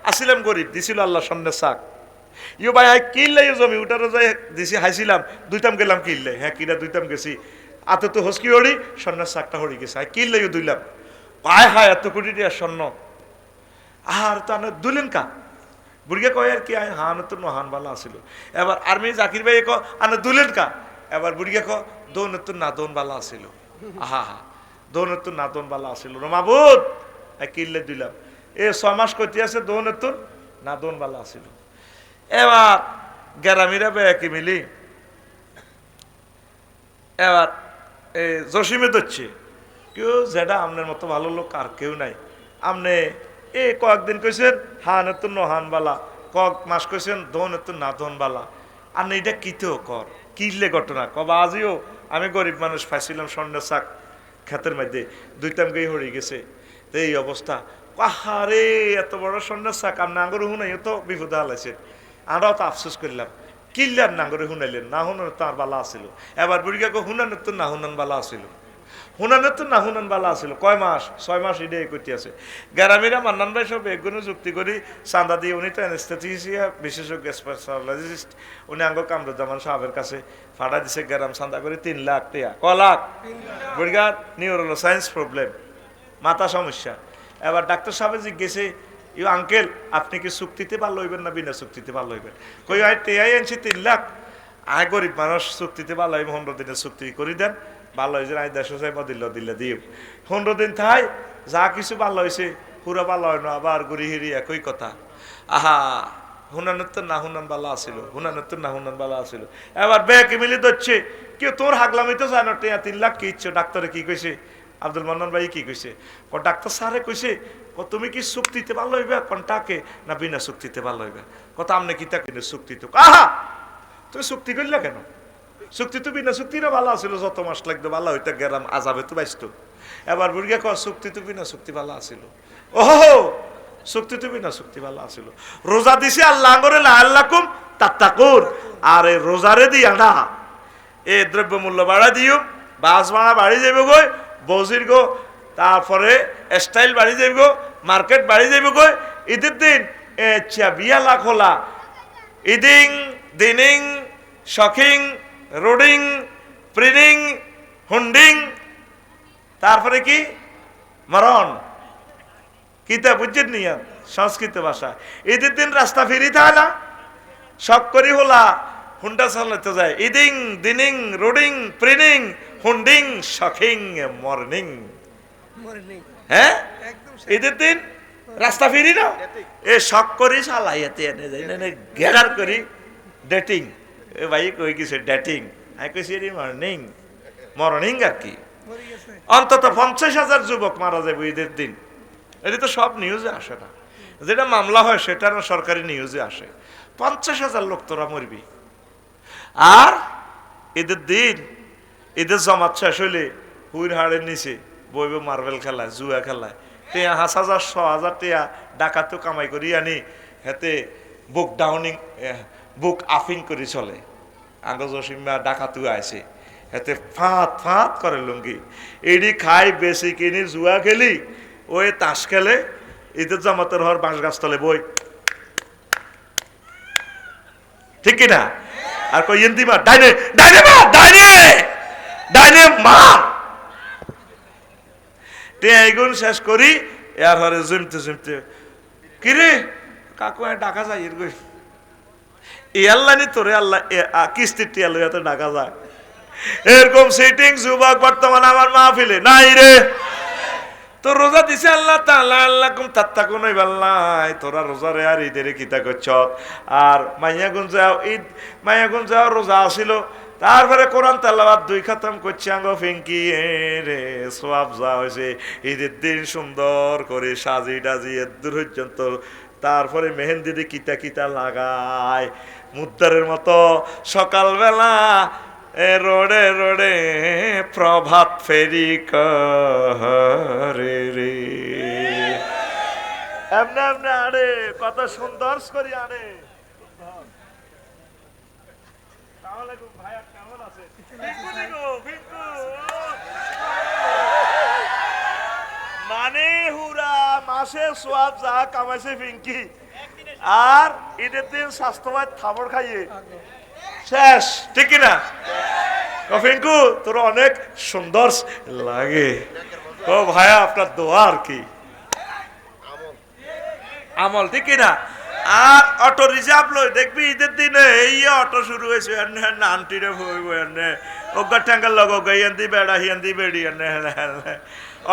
আসিলাম গরিব, দিছিল আল্লাহ সন্ন্যাস শাক, ইউ ভাই কিনলে জমি উঠারও যাই দিছি, হাইছিলাম দুইতাম গেলাম কিনলে, হ্যাঁ কিনা দুইতাম গেছি, আত তো হসকি হরি সন্ন্যাস শাকটা হরি গেছে, কিনলে দুইলাম, হায় হায় এত কোটি টাকা স্বর্ণ, আর তো দুলেন কা? বুড়িয়া কয় আর কি, হানতুন নোহান বালা আসিল। এবার আর্মি জাকির ভাই আনে দুলেন কা? এবার বুড়িয়া দৌনতুন নাদন বালা আসিল, আহা হা, দৌনতুন নাদন বালা আসিল মাবুদ, কিনলে দিলাম। 6 মাস কইতে আছে দৌনতুন নাদন বালা আসিল। এবার গ্রামীরা বেয়াকি মিলি এবার জসিমে ধরছে, কেউ যেটা আপনার মতো ভালো লোক আর কেউ নাই। আপনি কয়েকদিন কইছেন হানতুন নোহান বালা, কয়েক মাস কইছেন দৌনতুন নাদন বালা, আপনি এটা কিতেও কর, কিনলে ঘটনা কবা আজিও আমি গরিব মানুষ পাইছিলাম স্বর্ণের শাক ক্ষেতের মধ্যে, দুইটাম গিয়ে হয়ে গেছে, এই অবস্থা। পাহাড়ে এত বড় সন্ন্যাস কাম নাঙ্গর হুনাই তো বিপদে হালাইছে। আমরাও তো আফসোস করলাম, কিল্লার নাঙ্গরে হুনাইলেন, না হুনার তো আর বালা আসিল। এবার বুড়িগাকে হুনানের তো না হুনান বালা আসিল, হুনানের তো না হুনান বালা আসিল। কয় মাস, 6 মাস ইডে করতে আছে। গ্রামীরা মান্নান ভাই সব একগুলো যুক্তি করি চান্দা দিয়ে, উনি তো অ্যানেস্থেটিসিয়া বিশেষজ্ঞ স্পেশালিস্ট, উনি আঙ্গ কামরুজ্জামান সাহেবের কাছে ফাটা দিছে গ্রাম চান্দা করে 3 লাখ টাকা। ক লাখ? বুড়িগার নিউরোলো সায়েন্স প্রবলেম, মাথা সমস্যা। এবার ডাক্তার সাহেব জিজ্ঞেসে, ইউ আঙ্কেল আপনি কি চুক্তিতে ভালো হইবেন না বিনা চুক্তিতে ভালো হইবেন? কই আয় টেয়াই আনছি 3 লাখ, আয় গরিব মানুষ চুক্তিতে ভালো হইব, 15 দিনের চুক্তি করে দেন, ভালো হয়েছে আয় 150 চাইব দিলে দিও। 15 দিন থাই যা কিছু ভালো হয়েছে, পুরো ভালো হয় না, আবার ঘুরি হিরি একই কথা। আহা হুনানের তো না হুনান বালা আসিল, হুনানের তো না হুনান বালা আসিল। এবার ব্যাকে মিলি ধরছে, কেউ তোর হাগলামি তো জানো, 3 লাখ কি ইচ্ছে? ডাক্তারে কি কইছে? আব্দুল মান্নান ভাই কি কইছে? ও ডাক্তার স্যারে কইছে, ও তুমি কি চুক্তিতে ভালো হইবে কোনটাকে না বিনা চুক্তিতে ভালো হইবে? কথা আমনে কি তাকে চুক্তি তো? আহা তুই চুক্তি করলে কেন? চুক্তি তো বিনা চুক্তিরা ভালো আছিল, যত মাস লাগতো ভালো হইতে গেরাম আজাবে তো বাইসতো। এবার বুড়িয়া কয় চুক্তি তো বিনা চুক্তি ভালো আছিল। ওহো চুক্তি তো বিনা চুক্তি ভালো আছিল। রোজা দিছে আল্লাহ করে লাআল্লাকুম তাত্তাকুন, আর এই রোজারে দিয়া না এ দ্রব্য মূল্য বাড়া দিও, বাস ভাড়া বাড়ি যাবে গো, বজির গো, তারপরে স্টাইল বাড়ি যাইব গো, মার্কেট বাড়ি যাইব গো। ঈদের দিন বিয়া লাখ হলা, ইদিং দিনিং শখিং রোডিং প্রিনিং হুন্ডিং, তারপরে কি মরণ, কিতা বুঝছেন নিয়া সংস্কৃত ভাষা। ঈদের দিন রাস্তা ফিরি থাকে না, শখ করি হলা হুন্ডা চালাতে যায়, ইদিং দিনিং রোডিং প্রিনিং হুন্ডিং শখিং মর্নিং। হ্যাঁ ঈদের দিন রাস্তা ফিরি না, এ শখ করি চালাইতে এনে যাই গেরার করি ডেটিং। এ ভাই কই গেছে ডেটিং, আমি কইছি মর্নিং মর্নিং আর কি। অন্তত 50,000 যুবক মারা যাবে ঈদের দিন। এটা তো সব নিউজে আসে না, যেটা মামলা হয় সেটা না সরকারি নিউজে আসে। 50,000 লোক তোরা মরবি। আর ঈদের দিন ঈদের জমাত শেষ হইলে হুইর হাড়ের নিচে বইবে মার্বেল খেলায়, জুয়া খেলায়, 5,000 6,000 টিয়া ডাকাতেও কামাই করি আনি, হেতে বুক ডাউনিং বুক আফিং করে চলে। আঙ্গ জসিমা ডাকাতু আইছে, হেতে ফাঁত ফাঁত করে লুঙ্গি এডি খাই বেশি কিনি জুয়া খেলি, ওই তাস খেলে, ঈদের জামাতের হর বাঁশ গাছ তলে বই, ঠিক কিনা? আর কই ইন্দি মা ডাইনে ডাইনে মা ডাইনে ডাইনে মা টেগুন শেষ করি। এর হরে জমতে জমতে কিরে কাকু ডাকা যায় এর গই এ আল্লাহ নি তোরে আল্লাহ কিস্তির টিয়া লইয়াতে ডাকা যায়। এরকম সিটিং যুবক বর্তমানে আমার মাহফিলে নাই রে। তো রোজা দিছে আল্লাহ তাআলা আল্লাকুম তাত্তাকুন ইবাল্লাহ, তোরা রোজা রে আর ঈদের কিতা করছ। আর মাইয়াগুন যাও ঈদ, মাইয়াগুন যাও রোজা আসিল, তারপরে কোরআন তেলাওয়াত 2 খতম করছে আঙ্গ ফিঙ্কি রে সওয়াব যা হয়েছে। ঈদের দিন সুন্দর করে সাজি টাজি দূর পর্যন্ত, তারপরে মেহেন্দি দিয়ে কিতা কিতা লাগায় মুদ্দারের মতো। সকালবেলা রোডে রোডে প্রভাত ফেরি করে রে, এমনি এমনি আরে কত সুন্দর করে আরে। ভাইয়া কেমন আছে? মানে হুরা মাসে সোয়াব যা কামাইছে পিঙ্কি, আর ঈদের দিন স্বাস্থ্যবাদ খাবার খাইয়ে শেষ, ঠিক কিনা? পিঙ্কু তোর অনেক সুন্দর লাগে। ও ভাইয়া আপনার দোয়া আর কি আমল, ঠিক কিনা? আর অটো রিজার্ভ লই দেখবি ঈদের দিনে এই অটো শুরু হয়েছে, আন্টিরে হইব এনে ওগা ট্যাঙ্গার লগ গাইয়ান্দি বেড়া হিয়ান্দি বেড়ি এনে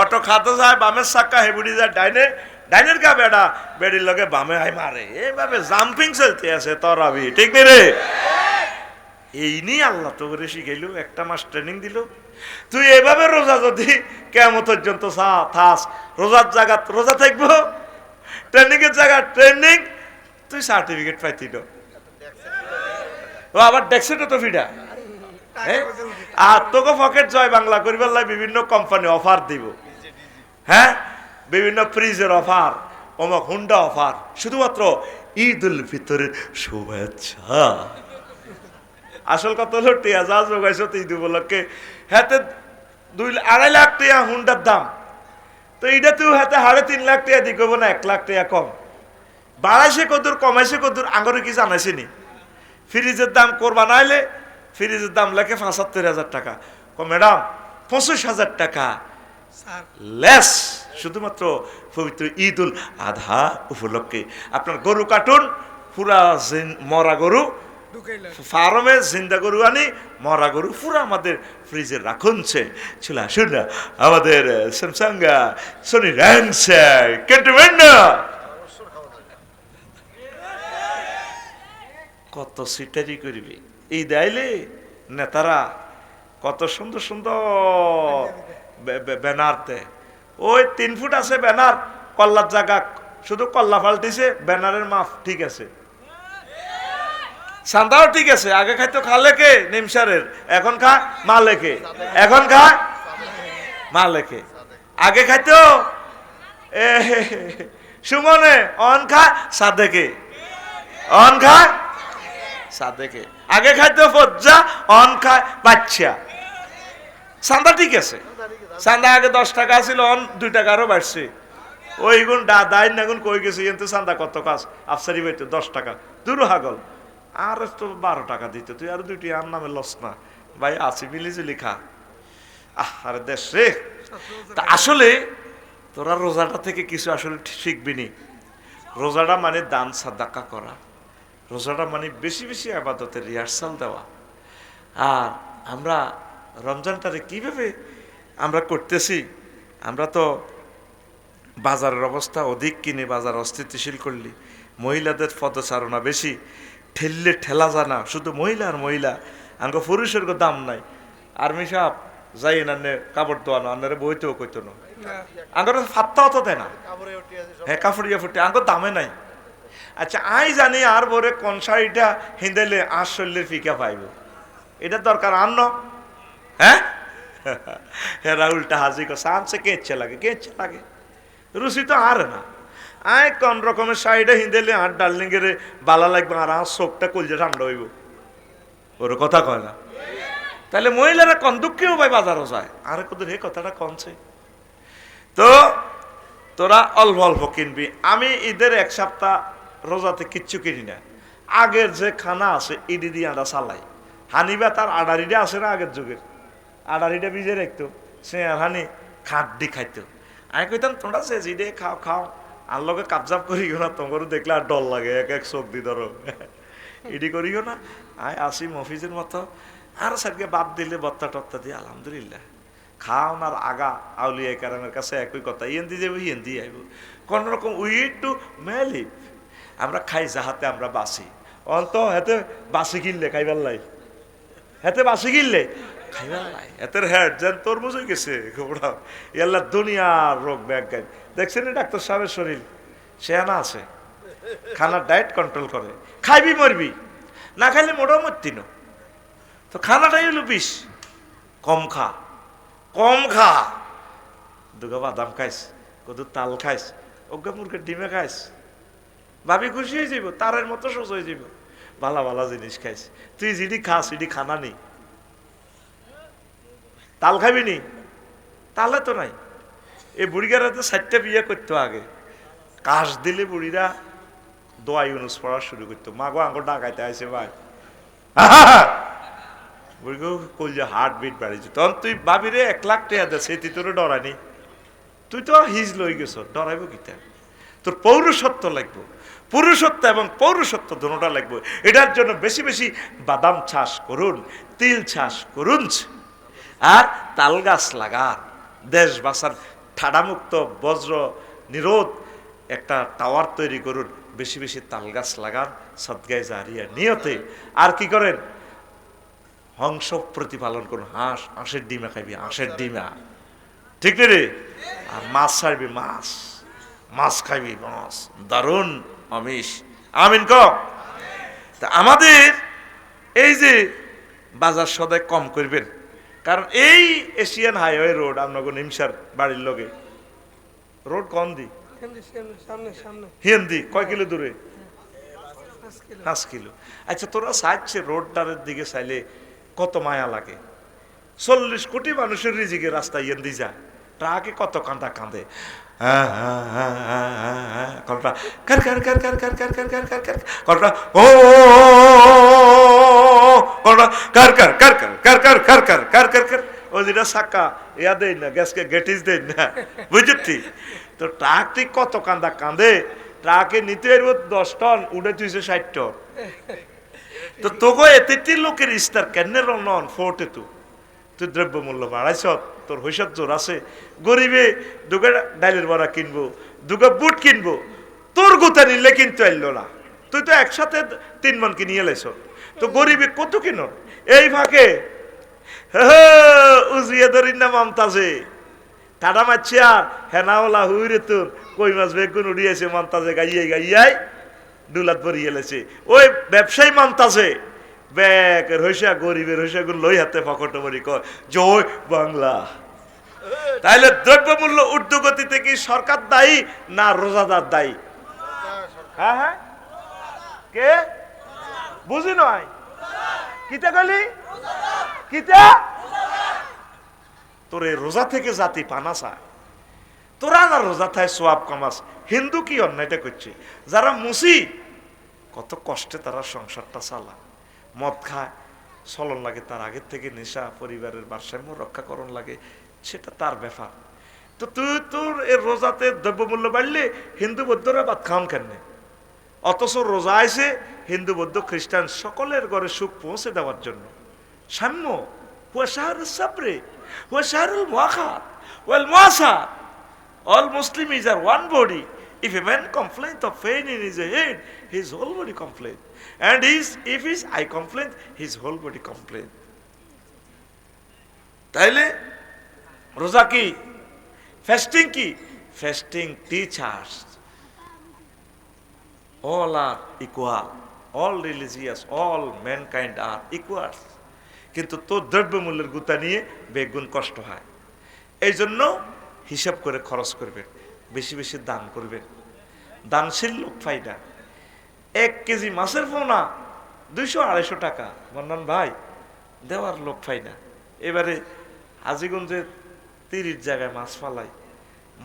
অটো খাতে যায় বামের চাক্কা হেবুড়ি যায় ডাইনে, ডাইনের গা বেড়া বেড়ির লগে বামে আই মারে, এইভাবে জাম্পিং চলতে আছে তরাবি, ঠিক নেই রে? এই নিয়ে আল্লাহ তো করে শিখাইল, একটা মাস ট্রেনিং দিল। তুই এভাবে রোজা যদি কেমন পর্যন্ত থাস, রোজার জায়গা রোজা থাকবো, ট্রেনিং এর জায়গা ট্রেনিং, তুই সার্টিফিকেট পাইতিল। ও আবার দেখছে তো ফিডা, আর তোকে পকেট জয় বাংলা করিবার বিভিন্ন কোম্পানি অফার দিব। হ্যাঁ বিভিন্ন ফ্রিজের অফার, অমুক হুন্ডা অফার, শুধুমাত্র ঈদ উল ফিতরের শুভেচ্ছা। আসল কথা হলো টিয়া যা যোগাইছ ঈদ উপলক্ষে, হাতে 2-2.5 লাখ টাকা হুন্ডার দাম, তো এইটাতেও হাতে 3.5 লাখ টাকা দিয়ে করবো না 1 লাখ টাকা কম। বাড়াইছে কদূর, কমাইছে কদূর, আঙরে কি জানাইছে নি? ফ্রিজের দাম করবা নাইলে ফ্রিজের দাম লেখে 75,000 টাকা, ম্যাডাম 25,000 টাকা লেস, শুধুমাত্র পবিত্র ঈদ উল আধা উপলক্ষে। আপনার গরু কাটুন, পুরা মরা গরু ফার্মে জিন্দা গরু আনি, মরা গরু পুরা আমাদের ফ্রিজে রাখুন। চলে আসুন না আমাদের স্যামসাং সোনি র্যান্স ক্যান্টনমেন্ট। কত সিটারি করবি এই দেয়লে নেতারা, কত সুন্দর সুন্দর ব্যানার দেয়। ওই 3 ফুট আছে ব্যানার, কল্লার জায়গা শুধু কল্লা পাল্টিছে, ব্যানারের মাপ ঠিক আছে, সান্দাও ঠিক আছে। আগে খাইতো খালেকে নিমসারের, এখন খা মালেকে, এখন খা মালেকে। আগে খাইতো সুমনে, অন খা সাদেকে, অন খা সাদেকে। আগে খাইতো ফজ্জা, অন খায় বাচ্চা। চান্দা ঠিক আছে, চান্দা আগে 10 টাকা ছিল, অন 2 টাকা আরো বাড়ছে। ওই গুণ দাইন না গুণ কই গেছে, কিন্তু চান্দা কত কাজ আফসারি পাইতো 10 টাকা, দূর হাগল। আর তো 12 টাকা দিত, তুই আর 2টি আর নামে লস না ভাই, আছি মিলিজুলি খা। আরে দেশ রে। তা আসলে তোরা রোজাটা থেকে কিছু আসলে শিখবি নি। রোজাটা মানে দান সাদাকা করা, রোজাটা মানে বেশি বেশি ইবাদতের রিহার্সাল দেওয়া। আর আমরা রমজানটারে কিভাবে আমরা করতেছি, আমরা তো বাজারের অবস্থা অধিক কিনে বাজার অস্থিতিশীল করলি, মহিলাদের পদচারণা বেশি, ঠেললে ঠেলা জানা, শুধু মহিলা আর মহিলা, আমাকে পুরুষের দাম নাই। আর্মি সাহেব যাই না কাপড় দোয়ানো, আনারে বইতেও কইতো না, আঙ্গর ফাত্তাও তো দেয় না, হ্যাঁ কাপড়িয়া ফুটে আঙ্গর দামে নাই। আচ্ছা আই জানি আর বরে কোন শাড়িটা হিন্দাইলে আর শরীরের ফিকা পাইব, এটা দরকার আর ন। হ্যাঁ হেরা উল্টা হাজি করছে, কে ইচ্ছে লাগে, কে ইচ্ছে লাগে, রুচি তো আর না। আয় কোন রকমের শাড়িটা হিন্দাইলে আর ডার্লিং এর বালা লাগবে, আর চোখটা কলজে ঠান্ডা হইব, ওর কথা কয় না। তাহলে মহিলারা কন দুঃখেও ভাই বাজারও যায়, আর কত হে কথাটা কমছে। তো তোরা অল্প অল্প কিনবি। আমি ঈদের 1 সপ্তাহ রোজাতে কিচ্ছু কিনি না, আগের যে খানা আছে ইডি দিয়ে আমরা চালাই। হানিবা তার আডারিটা আছে না, আগের যুগের আডারিটা ভিজে রাখতো, সে হানি খাদ্যি খাইতো। আমি কইতাম তোমরা সে জিডে খাও খাও, আর লগে কাবজাব করিও না, তোমারও দেখলে আর ডর লাগে, এক এক চোখ দি ধরো, ইডি করিও না। আয় আসি মফিজের মতো, আর সারকে বাদ দিলে বত্তা টত্তা দিয়ে আলহামদুলিল্লাহ খাও না। আগা আউলিয়া কারামের কাছে একই কথা, ইয়েন দিয়ে যাবো ইয়েন দিয়ে আইব, কোন রকম উই টু মেলিভ। আমরা খাই যাহাতে আমরা বাঁচি, অন্ত হেতে বাঁচি কিনলে খাইবার লাই, হেতে বাঁচি কিনলে খাইবার লাই, এতের হেড যেন তরমুজ হয়ে গেছে গোবড়া। ইয়াল্লা দুনিয়ার রোগ ব্যাগ গাই দেখছেন, ডাক্তার সাহেবের শরীর শেয়ানা আছে, খানার ডায়েট কন্ট্রোল করে, খাইবি মরবি, না খাইলে মোটাও মরতি না। তো খানাটাই হলো বিষ, কম খা, কম খা। দুগা বাদাম খাইস, কত তাল খাইস, অজ্ঞা মুরগের ডিমে খাইস, ভাবি খুশি হয়ে যাব, তারের মতো সোজ হয়ে যাব। ভালা ভালা জিনিস খাইস, তুই যেটি খাস সেটি খানা নেই। তাল খাবি নি, তালে তো নাই। এই বুড়িগারা তো 4টা বিয়ে করতো আগে, কাশ দিলে বুড়িরা দোয়া ইউনুস পড়া শুরু করতো, মা গো আঙ্গুর ডাকাইতে আইসে ভাই, বুড়িগো কইলে হার্ট বিট বাড়িয়েছে। তখন তুই ভাবি রে 1 লাখ টাকা দে, তুই তোর ডরানি, তুই তো হিজ লই গেছ, ডরাইব কিতা? তোর পৌরসত্ব লাগবে, পুরুষত্ব এবং পৌরসত্ব দুটোটা লাগবে। এটার জন্য বেশি বেশি বাদাম চাষ করুন, তিল চাষ করুন, আর তাল গাছ লাগান। দেশ বাঁচার ঠাডামুক্ত বজ্র নিরোধ একটা টাওয়ার তৈরি করুন, বেশি বেশি তাল গাছ লাগান সদগায়ে জারিয়া নিয়তে। আর কি করেন? হংস প্রতিপালন করুন, হাঁসের ডিমা খাইবি, হাঁসের ডিমা, ঠিক রে? আর মাছ ছাড়বি, মাছ খাইবি, মাছ দারুণ আমিষ। আমিন ক। তা আমাদের এই যে বাজার সদাই কম করবেন, কারণ এই এশিয়ান হাইওয়ে রোড আপনাকে নিমসার বাড়ির লগে রোড কন দি সামনে সামনে হিন্দি কয় কিলো দূরে? 5 কিলো। 5 কিলো। আচ্ছা তোরা চাইছে রোডটারের দিকে চাইলে কত মায়া লাগে। 40 কোটি মানুষের রিজিকে রাস্তা ইয়েন্দি যায়, ট্রাকে কত কান্দা কাঁদে, কলটা কার কার কার কার কার কার কার কার কার কার কলটা ও কলটা কার কার কার কার কার কার কার কার কার কার কার ও যেটা চাক্কা ইয়া দেয় না, গ্যাসকে গেটিস দেয় না, বুঝলি? তো ট্রাক ঠিক কত কান্দা কাঁদে, ট্রাকে নিতে 10 টন, উঠে তুইছে 60 টন। তো তোকে এতে লোকের ইস্তার কেন নন ফোর্টে তুই দ্রব্যমূল্য বাড়াইছ, তোর হৈসব জোর আছে। গরিবে দুগা ডাইলের বড়া কিনবো, দুগা বুট কিনবো, তোর গোতা নিলে কিন্তু এলো না। তুই তো একসাথে 3 মন কিনিয়ে লাইছ, তো গরিবে কত কিন? এই ফাঁকে উজিয়ে ধরিন না মমতাজে টাটা মাচ্ছিয়া হেনাওলা হুইরে তোর কই মাছ বেগুন উড়িয়েছে মমতাজে গাইয়াই দুলাত ভরিয়ে লেছে। ওই ব্যবসায়ী মমতাজে ব্যাগের হইসা গরিবের হইসা গুলো লই হাতে পকেটে ভরি কয় জয় বাংলা। তাইলে দ্রব্যমূল্য ঊর্ধ্বগতিতে কি সরকার দায়ী না রোজাদার দায়ী? হ্যাঁ হ্যাঁ, কে বুঝি নয় কিতা গলি কিতা? তোরে রোজা থেকে জাতি পানা চায়, তোরা না রোজা থায় সোয়াব কামাস। হিন্দু কি অন্যায়টা করছে? যারা মুসি কত কষ্টে তারা সংসারটা চালা, মদ খায়, চলন লাগে, তার আগের থেকে নেশা, পরিবারের ভারসাম্য রক্ষা করণ লাগে, সেটা তার ব্যাপার। তো তুই তোর এর রোজাতে দ্রব্যমূল্য বাড়লে হিন্দু বৌদ্ধরা ভাত খাওয়ান কেন? অথচ রোজা আইসে হিন্দু বৌদ্ধ খ্রিস্টান সকলের ঘরে সুখ পৌঁছে দেওয়ার জন্য। সাম্য হুয়া শাহরুল সাবরে হুয়া শাহরুল মুআখাত ওয়াল মুআসাত। All Muslims are one body. If a man complains of pain in his head, his whole body complains. And if his eye complains, his whole body complains. তাইলে রোজা কি? ফাস্টিং কি? Fasting teaches all are equal, all religious, all mankind are equals. কিন্তু তোর দ্রব্যমূল্যের গুতা নিয়ে বেগুন কষ্ট হয়। এই জন্য হিসাব করে খরচ করবেন, বেশি বেশি দান করবেন। দানশীল লোক ফাইদা। 1 কেজি মাছের পোনা 200-250 টাকা বন্যান ভাই, দেওয়ার লোক ফাইনা। এবারে হাজীগঞ্জে 30 জায়গায় মাছ ফালাই,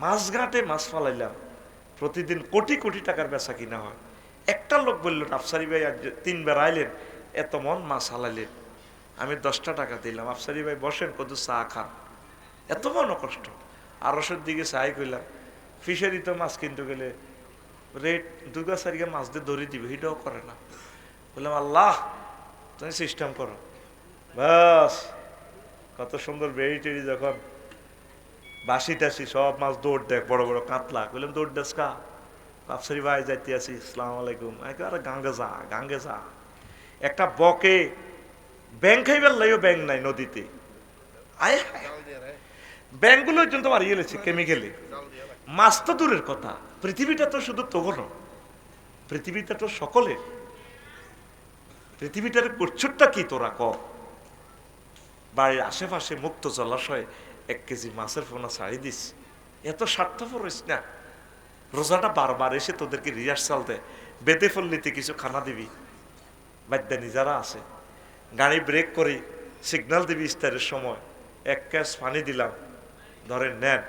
মাছঘাটে মাছ ফালাইলাম, প্রতিদিন কোটি কোটি টাকার বেচা কিনা হয়। একটা লোক বললেন আফসারি ভাই 3 বার আইলেন, এত মন মাছ হালাইলেন, আমি 10টা টাকা দিলাম। আফসারি ভাই বসেন, কত চা খান, এত মন কষ্ট। আরশের দিকে চাই কইলাম, ফিশারি তো মাছ কিনতে গেলে রেট 2-4 মাছ দিয়ে ধরে দিবে, এটাও করে না। বললাম আল্লাহ তুমি সিস্টেম করো। বাস কত সুন্দর বেড়ি টেড়ি, যখন বাসি টাসি সব মাছ দৌড় দেখ, বড় বড় কাতলা। বললাম দৌড় দেশ কা? আফসারি ভাই যাইতে আছি, আসসালামু আলাইকুম। আরে গাঙ্গে যা। একটা বকে ব্যাং খাইবার লাইও ব্যাং নাই নদীতে, আয় ব্যাংকগুলো পর্যন্ত মারিয়ে গেছে কেমিক্যালে। মাছ তো দূরের কথা, পৃথিবীটা তো শুধু তোর, পৃথিবীটা তো সকলের। পৃথিবীটার করছুটটা কি তোরা ক? বাড়ির আশেপাশে মুক্ত জলাশয়ে 1 কেজি মাছের পোনা ছাড়ি দিস, এত স্বার্থপর হইস না। রোজাটা বারবার এসে তোদেরকে রিহার্সাল দেয়, বেঁধে ফেললিতে কিছু খানা দিবি। বাদ্যানি যারা আছে, গাড়ি ব্রেক করি, সিগন্যাল দিবি ইফতারের সময়, 1 গ্লাস পানি দিলাম, ধরেন নেন,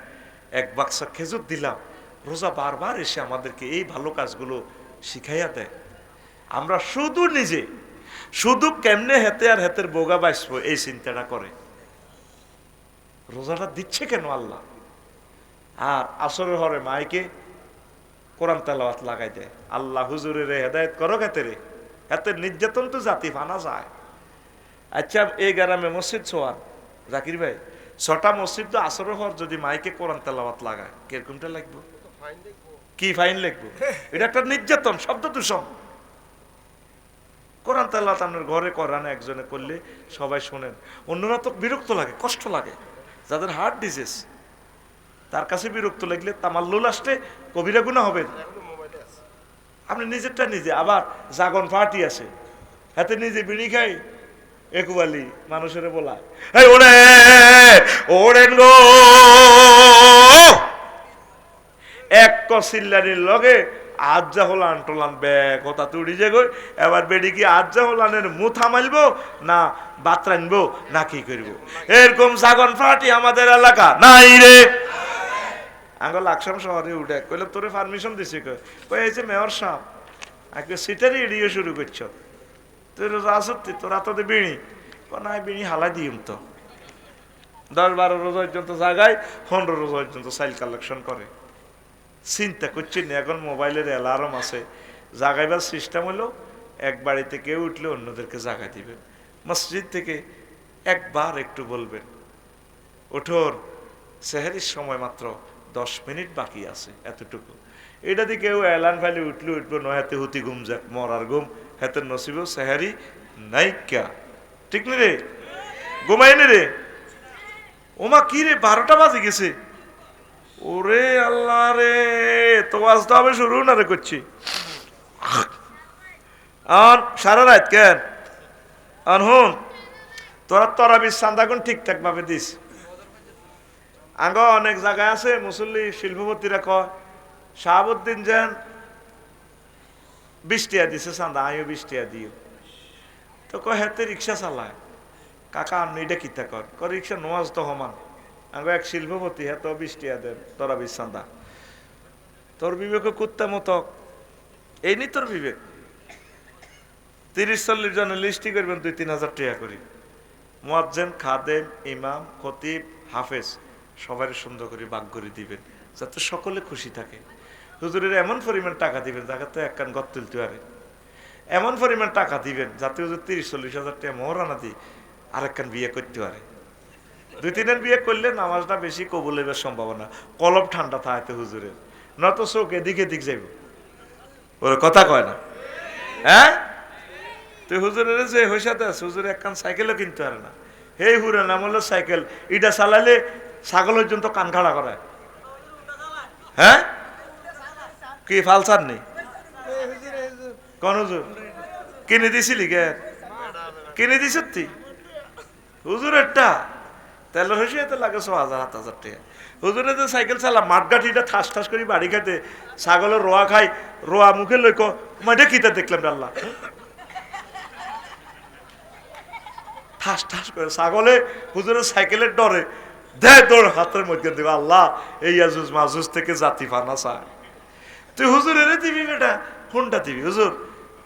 1 বাক্স খেজুর দিলাম। রোজা বারবার এসে আমাদেরকে এই ভালো কাজগুলো শিখাইয়া দেয়। আমরা শুধু নিজে, শুধু কেমনে হেতে আর হেতের বোগা বাঁচবো এই চিন্তাটা করে। রোজাটা দিচ্ছে কেন আল্লাহ? আর আসরের হরে মাইকে কোরআন তেলাওয়াত লাগাই দেয়, আল্লাহ হুজুরের হেদায়েত করো খেতে রে, হেতের নির্যাতন তো জাতি ফানা যায়। আচ্ছা এই গ্রামে মসজিদ ছোয়ান জাকির ভাই, 6টা মসজিদ তো আসরের হর যদি মাইকে কোরআন তেলাওয়াত লাগায়, কিরকমটা লাগবে? কি ফাইন লাগবে? এটা একটা নির্যাতন, শব্দ দূষণ। কোরআন তেলাওয়াত আপনার ঘরে করান একজনে করলে সবাই শোনেন, অন্যরা তো বিরক্ত লাগে, কষ্ট লাগে। যাদের হার্ট ডিজিজ তার কাছে বিরক্ত লাগলে তামাল্লুল আসলে কবিরা গুনাহ হবে। আপনি নিজেরটা নিজে, আবার জাগন পার্টি আছে, হাতে নিজে বিড়ি খাই একুয়ালি মানুষের বলা, এই ওড়ে ওড়েন গো এক কসিল্লানির লগে আজ্জা হলান টোলান ব্যাগ কথা তুড়ি যে গই এবার বেডি কি আজ্জা হলানের মুথা মাইলবো না বাত রানবো না কি করবো এরকম সাগন ফাটি আমাদের এলাকা নাই রে আঙ্গ লাকসাম শহরে উঠে কইলাম তোরে পারমিশন দিছি কই এই যে মেয়র সাহেব আজকে সিটারি এড়িয়ে শুরু করছ তোর রাসত্তি তোরা তো বিড়ি নাই বিড়ি হালাই দিম তো 10-12 রোজ পর্যন্ত জায়গায় 15 রোজ পর্যন্ত সাইল কালেকশন করে চিন্তা করছি না এখন মোবাইলের অ্যালার্ম আছে জাগাইবার সিস্টেম হলো এক বাড়িতে কেউ উঠলে অন্যদেরকে জাগাই দিবেন মসজিদ থেকে একবার একটু বলবেন ওঠোর সেহেরির সময় মাত্র 10 মিনিট বাকি আছে এতটুকু এটা দিয়ে কেউ এলান ফাইলে উঠলে উঠবো নয় হাতে হুতি ঘুম যাক মরার ঘুম হাতের নসিব সেহারি নাইকা ঠিক নি রে ঘুমাইনি রে ওমা কি রে 12টা বাজে গেছে ওরে আল্লাহ রে তো আজ তো আমি শুরু না রে করছি আর সারা রাত কেন আর হুন তোরা তরাবির চান্দাগুন ঠিকঠাক ভাবে দিস আঙ্গ অনেক জায়গায় আছে মুসল্লি শিল্পপতিরা কয় শাহাবুদ্দিন যান 20 টাকা দিছে চান্দা আমিও 20 টাকা দিও তো কয় হাতে রিক্সা চালায় কাকা আপনি এটা কিতা কর রিক্সা নোয়াজ তো হমান আঙ্গ এক শিল্পপতি হ্যাঁ তো 20 টাকা দেন তরাবির চান্দা তোর বিবেকে কুত্তা মতো এই নি তোর বিবেক 30-40 জনের লিস্টি করবেন 2-3 হাজার টাকা করি মুয়াজ্জিন খাদেম ইমাম খতিব হাফেজ সবাই সুন্দর করে ভাগ করে দিবেন যাতে সকলে খুশি থাকে হুজুরের এমন পরিমাণ টাকা দিবেন যাতে এক কান গত তুলতে পারে এমন পরিমাণ টাকা দিবেন যাতে হুজুর 30-40 হাজার টাকা মহরানা দিয়ে আরেক কান বিয়ে করতে পারে 2-3 বিয়ে করলে নামাজটা বেশি কবুল হইবার সম্ভাবনা কলব ঠান্ডা থাকতে হুজুরের নয়তো চোখ এদিকে দিক যাইব ওর কথা কয় না হ্যাঁ তুই হুজুরের যে হইসাতে আছে হুজুরে একখান সাইকেলও কিনতে পারে না হে হুরে নাম হলো সাইকেল এটা চালাইলে ছাগল পর্যন্ত কান খাড়া করায় হ্যাঁ কি ফালসার নেই কোন হুজুর কিনে দিছিলি কে কিনে দিছ তুই হুজুরেরটা তেল হয়েছে এতে লাগে 6,000-7,000 টাকা হুজুরে যে সাইকেল চালা মাঠগাঠিটা ঠাস ঠাস করে বাড়ি খাইতে ছাগলের রোয়া খাই রোয়া মুখে লইক মাঠে খিতে দেখলাম আল্লাহ ঠাস ঠাস করে ছাগলে হুজুরের সাইকেলের ডরে দেয় দৌড় হাতের মধ্যে দেবে আল্লাহ এই আজুজ মাজুজ থেকে জাতি ফানা চায় তুই হুজুরের দিবি বেটা কোনটা দিবি হুজুর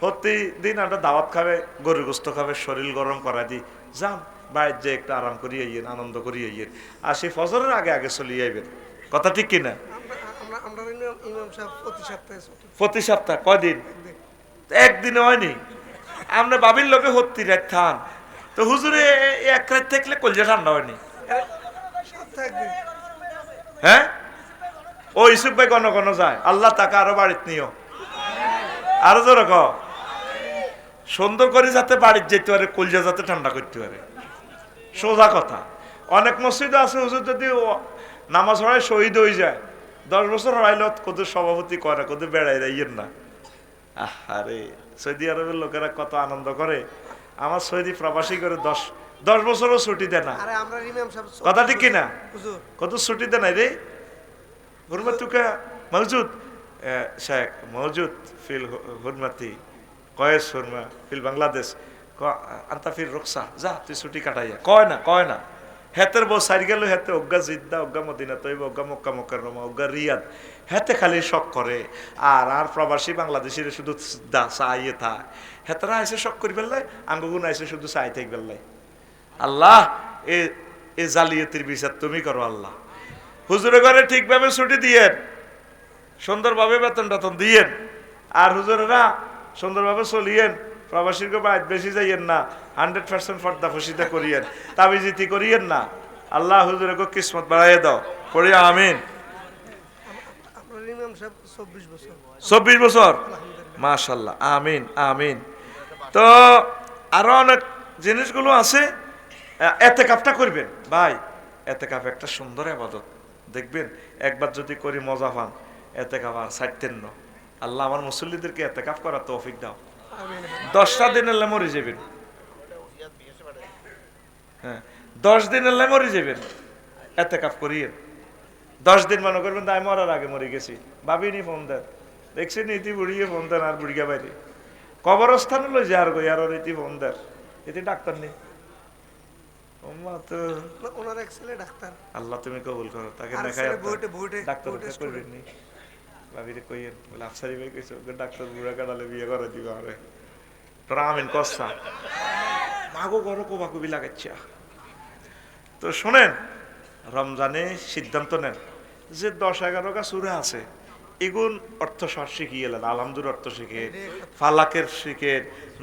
প্রতিদিন একটা দাওয়াত খাবে গরুর গোস্ত খাবে শরীর গরম করা দি যান বাইর যে একটু আরাম করি আইয়েন আনন্দ করি আইয়েন আর সেই ফজরের আগে আগে চলে আইবেন কথা ঠিক কিনা প্রতি সপ্তাহ কয়দিন একদিনে হয়নি আমরা বাবির লোকে হত্তি রাত থান তো হুজুরে এক রাত থাকলে কলজা ঠান্ডা হয়নি হ্যাঁ ও ইসুফ ভাই কোন কোন যায় আল্লাহ তাকে আরো বাড়িতে নিও আরো জোর ক সুন্দর করে যাতে বাড়িতে যেতে পারে কলজা যাতে ঠান্ডা করতে পারে সোজা কথা অনেক মসজিদ আছে হুজুর যদি নামাজ পড়ায় শহীদ হয়ে যায় 10 বছর হরাইল কত সভাপতি করে কত বেড়াই যাইয়েন না আরে সৌদি আরবের লোকেরা কত আনন্দ করে আমার সৌদি প্রবাসী করে 10 বছরও ছুটি দেয় না কথা ঠিক কিনা কত ছুটি দেয় নাই রে হুরমাতুকা মওজুদ শেখ মওজুদ ফিল হুরমাতি কয়েস হুরমা ফিল বাংলাদেশ আন্তা ফির রুকসা যা তুই ছুটি কাটাইয়া কয় না হেতের বউ সাইড গেল হেতে অজ্ঞা জিদ্দা অজ্ঞা মদিনা তৈব অজ্ঞা মক্কা মুকাররমা অজ্ঞা রিয়াদ হেতে খালি শখ করে আর প্রবাসী বাংলাদেশের শুধু দা চাইয়ে থাক হেতরা এসে শখ করি ফেললাই আঙ্গুগুন এসে শুধু চাই থাক ফেললাই আল্লাহ এ জালিয়াতির বিচার তুমি করো আল্লাহ হুজুরে ঘরে ঠিকভাবে ছুটি দিয়েন সুন্দরভাবে বেতন টেতন দিয়েন আর হুজুরেরা সুন্দরভাবে চলিয়েন প্রবাসীর বাইর বেশি যাইয়েন না 100% ফর্দা ফসিদা করিয়েন তাবিজিতি করিয়েন না আল্লাহ হুজুরে গো কিসমত বাড়াইয়ে দাও পড়ি আমিন 24 বছর মাশাআল্লাহ আমিন আমিন তো আরো অনেক জিনিসগুলো আছে এতেকাফটা করবেন ভাই এতেকাফ একটা সুন্দর ইবাদত দেখবেন একবার যদি করি মজা পান এতেকাফ আর ছাড়তেন না আল্লাহ আমার মুসল্লিদেরকে এতেকাফ করার তৌফিক দাও 10টা দিন আল্লাহ মরে যাবেন হ্যাঁ 10 দিন আল্লাহ মরে যাবেন এতেকাফ করিয়েন 10 দিন মনে করবেন তাই মরার আগে মরে গেছি, ভাবিনি ফোন দেন, দেখছি নীতি বুড়িয়ে ফোন দেন আর বুড়িয়া বাইরে কবরস্থানে লই যে আর গই আর রীতি ফোন দেন, এতে ডাক্তার নেই। তো ওনার এক ছেলে ডাক্তার। আল্লাহ তুমি কবুল করো, তাকে আর দেখাই ছেলে বুয়েটে ডাক্তার করবেন নি, ভাবিরে কইয়েন বলে আফসারি ভাই কইছো ডাক্তার বুড়া কাটালে বিয়ে করে দিব আরে তোরা আমিন কসা মাগো ঘরে কোবাকুবি লাগাচ্ছা। তো শোনেন, রমজানে সিদ্ধান্ত নেন যে 10-11 গা সূরা আছে, এগুন অর্থ সব শিখিয়ে এলেন, আলহামদুর অর্থ শিখে, ফালাকের শিখে,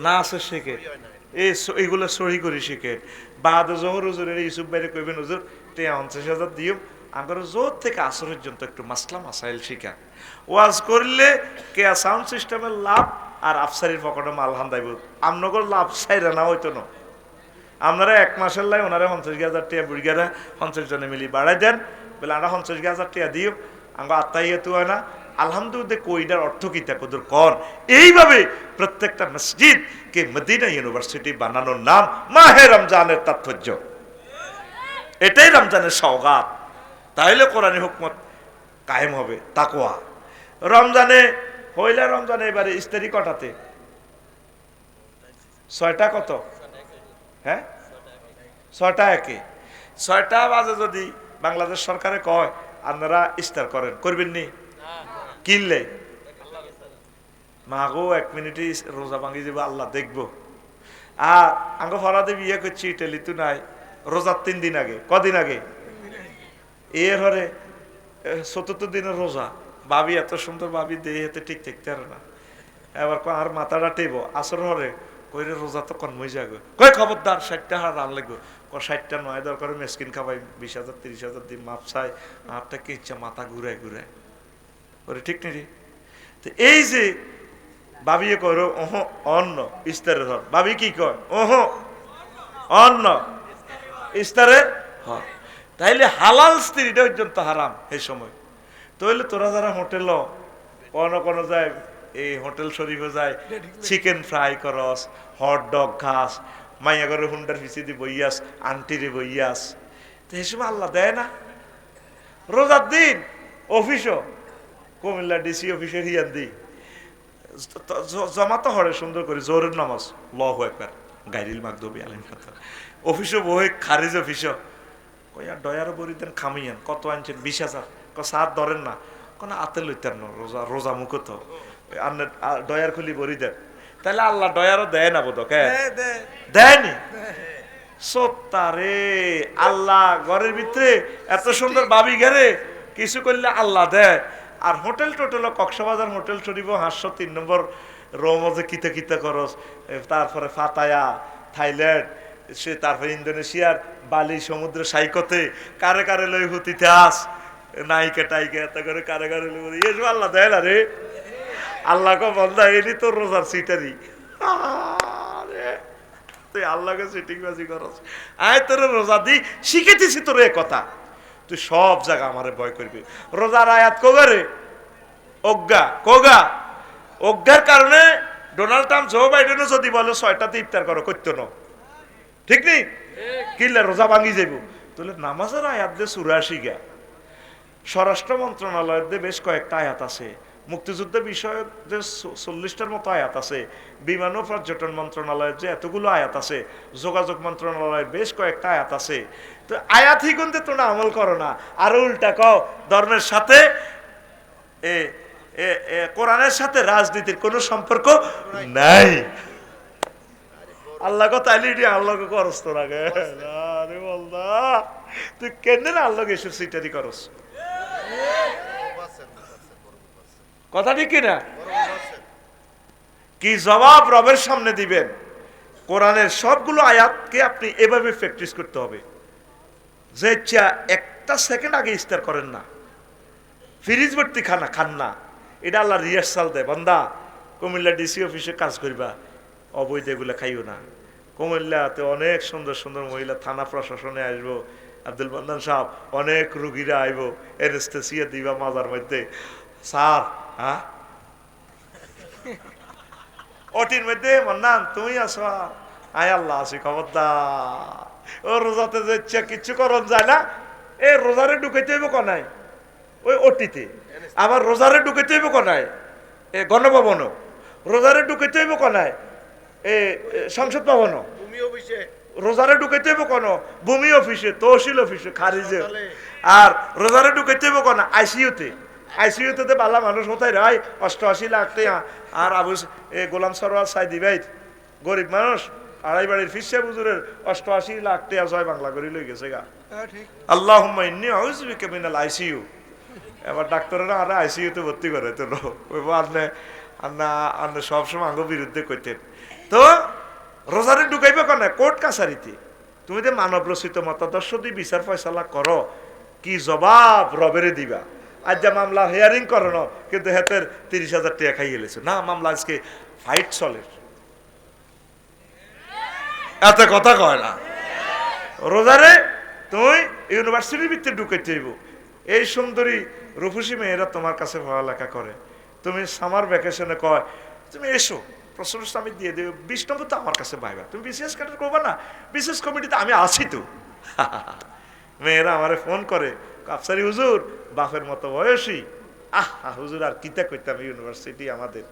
নাসের শিখে, এইগুলো সহি করে শিখে, বাদ জোহর হুজুরের ইউসুফ বাইরে কইবেন হুজুর 50,000 দিও, আঙ্গর জোর থেকে আসর পর্যন্ত একটু মাসলা মাসাইল শিখা, ওয়াজ করলে কে সাউন্ড সিস্টেমের লাভ আর আফসারির পকেটে মাল হান্দাইব, আমনগর লাভ সাইরা না হইতো না। আপনারা 1 মাসের লাই ওনারা 50,000 টাকা বুড়িগারা 50 জনে মিলি বাড়াই দেন, বলে আমরা 50,000 টাকা দিও, আমরা আত্মাইয়া তো হয় না আলহামদুলিল্লাহ কইটার অর্থ কি তা কদর কর। এইভাবে প্রত্যেকটা মসজিদ কে মদিনা ইউনিভার্সিটি বানানোর নাম মাহে রমজানের তাৎপর্য, এটাই রমজানের সওগাত। তাইলে কোরআনী হুকমত কায়েম হবে, তাকওয়া। রমজানে পয়লা রমজানে এবারে ইস্তারি কটাতে 6টা কত, হ্যাঁ 6টা 1 6টা বাজে যদি বাংলাদেশ সরকারে কয় আপনারা ইফতার করেন, করবেন নি? কিনলে মাগো 1 মিনিটে রোজা ভাঙি যাবো, আল্লাহ দেখবো। আর আঙ্গ ফরাদে বিয়ে করছি ইটালি তো নাই, রোজার 3 দিন আগে, কদিন আগে এর হরে 74 দিনের রোজা, ভাবি এত সুন্দর ভাবি দেহে হেতে ঠিক থাকতে পারে না, এবার আর মাথাটা টেব আসর হরে কইরে রোজা তো কনমই যাগো, কই খবরদার 60টা হার রান লাগবো, 60টা 9 দরকার মেসকিন খাবাই 20,000 30,000 দিন মাপ চাই, মাপটা কি ইচ্ছা মাথা ঘুরায় ঘুরায় ওরে, ঠিক নেই? তো এই যে ভাবিয়ে করো ওহ অন্ন ইস্তারের হর, ভাবি কি কয় ওহ অন্ন ইস্তারের হর, তাইলে হালাল স্ত্রীটা পর্যন্ত হারাম এই সময়। তাইলে তোরা যারা হোটেল কোনো যায়, এই হোটেল শরীফে যায়, চিকেন ফ্রাই করস, হট ডগ খাস, মাইয়া করে হুন্ডার পিছিয়ে দিয়ে বইয়াস, আন্টিরে বইয়াস, তো এই সময় আল্লাহ দেয় না? রোজার দিন অফিসও কুমিল্লা ডিসি অফিসের হিয়ান দিই জমা তো হরে সুন্দর করে জোরের নামাজ লহ একবার গাইরিল মাকদবি আলিম কথা অফিসও বই খারিজ অফিসও কইয়া ডয়ারও বরি দেন খামিয়ান, কত আনছেন? 20,000। সাত ধরেন না, কোনো আতে লইতেন না, রোজা রোজা মুখো তো ডয়ার খুলি বরি দেন, তাহলে আল্লাহ ডয়ারও দেয় না বোধ দেয়নি? সত্তারে আল্লাহ ঘরের ভিতরে এত সুন্দর বাবি ঘেরে কিছু করলে আল্লাহ দেয়। আর হোটেল টোটেল কক্সবাজার হোটেল শরীফ 503 নম্বর রোমজে কিতে কিতে করস, তারপরে ফাতায়া থাইল্যান্ড, সে তারপরে ইন্দোনেশিয়ার বালি সমুদ্র সাইকতে কারে কারে লই হুতিতে আস নাইকে টাইকে এত করে কারে কারে লই এসব আল্লাহ দেয় না রে। আল্লাহ কে বন্ধা এলি তোর রোজার সিটারি, তুই আল্লাহকে সিটিং বাজি করস, আয় তোর রোজা দি শিখেতেছি তোর এ কথা, তুই সব জায়গা আমারে ভয় করবি। রোজার আয়াত কোগারে অজ্ঞা কোগা, অজ্ঞার কারণে ডোনাল্ড ট্রাম্প জো বাইডেনও যদি বলে 6টাতে ইফতার করো করতো না, ঠিক নেই? কিনলে রোজা ভাঙি যাইব। তাহলে নামাজের আয়াত দিয়ে 84 গা, স্বরাষ্ট্র মন্ত্রণালয়ের দিয়ে বেশ কয়েকটা আয়াত আছে, মুক্তিযুদ্ধ বিষয়ক যে 40টার মতো আয়াত আছে, বিমান ও পর্যটন মন্ত্রণালয়ের যে এতগুলো আয়াত আছে, যোগাযোগ মন্ত্রণালয়ের বেশ কয়েকটা আয়াত আছে। তো আয়াত হিগুনতে তোমরা আমল করো না, আর উল্টা কও ধর্মের সাথে কোরআনের সাথে রাজনীতির কোনো সম্পর্ক নাই। আল্লাহ তাইলে আল্লাহকে করস তোর আগে বলদা, তুই কেন না আল্লাহকে এসব সিটারি করস? কথা ঠিক কিনা? কি জবাব রবের সামনে দিবেন? কোরআনের সবগুলো আয়াতকে আপনি এভাবে প্র্যাকটিস করতে হবে যে একটা সেকেন্ড আগে ইফতার করেন না, ফ্রিজ ভর্তি খানা খান না, এটা আল্লাহ রিহার্সাল দেয়। বান্দা কুমিল্লা ডিসি অফিসে কাজ করবা, অবৈধ এগুলো খাইও না। কুমিল্লাতে অনেক সুন্দর সুন্দর মহিলা থানা প্রশাসনে আসবো, আব্দুল মান্নান সাহেব অনেক রুগীরা আইব, এনেস্থেসিয়া দিবা মাজার মধ্যে, স্যার হ্যাঁ ওটির মধ্যে মান্নান তুমি আসো, আয় আল্লাহ আছি খবরদার। ও রোজাতে যে ইচ্ছা কিচ্ছু করন যায় না, এ রোজারে ঢুকাইতে হইব কনাই ওই ওটিতে। আবার রোজারে ঢুকাইতে হইব কোনায় এ গণভবন, রোজারে ঢুকাইতে হইব কোনায় এ সংসদ ভবন, রোজারে ঢুকাইতে হইব কোন ভূমি অফিসে, তহসিল অফিসে, খারিজে। আর রোজারে ঢুকাইতে হইব কোন আইসিইউতে। আইসিইউতে বালা মানুষ কোথায় রাই 88 লাখ টাকা। আর আবু গোলাম সরওয়ার সাইদি ভাই গরিব মানুষ, আড়াই বাড়ির ফিসে বুজুরের 88 লাখ টাকা জয় বাংলা করে লই গেছে গা। আল্লাহুম্মা ইন্নী আউযু বিকা মিনাল আইসিইউ। এবার ডাক্তাররা আর আইসিইউতে ভর্তি করে তো আপনি সবসময় আঙ্গ বিরুদ্ধে কইতেন। তো রোজারে ঢুকাইবে কেন কোর্ট কাছারিতে? তুমি যে মানব রচিত মতাদর্শ দিয়ে বিচার ফয়সালা করো, কি জবাব রবেরে দিবা? আজ যা মামলা হিয়ারিং করানো, কিন্তু হেতের 30,000 টাকা খাইয়ে লেছে না, মামলা আজকে ফাইট চলে, এত কথা কয় না। রোজারে তুমি ইউনিভার্সিটির ভিতরে ঢুকাইতে হইব। এই সুন্দরী রূপসী মেয়েরা তোমার কাছে পড়ালেখা করে, তুমি সামার ভ্যাকেশনে কয় তুমি এসো, প্রশ্ন আমি দিয়ে দেব, 20 নম্বর তো আমার কাছে পাইবা, তুমি বিসিএস ক্যাডার করবা না, বিশেষ কমিটিতে আমি আছি তো। মেয়েরা আমারে ফোন করে, আফসারি হুজুর বাপের মতো বয়সী, হুজুর আর কিতা করতাম, ইউনিভার্সিটি আমাদের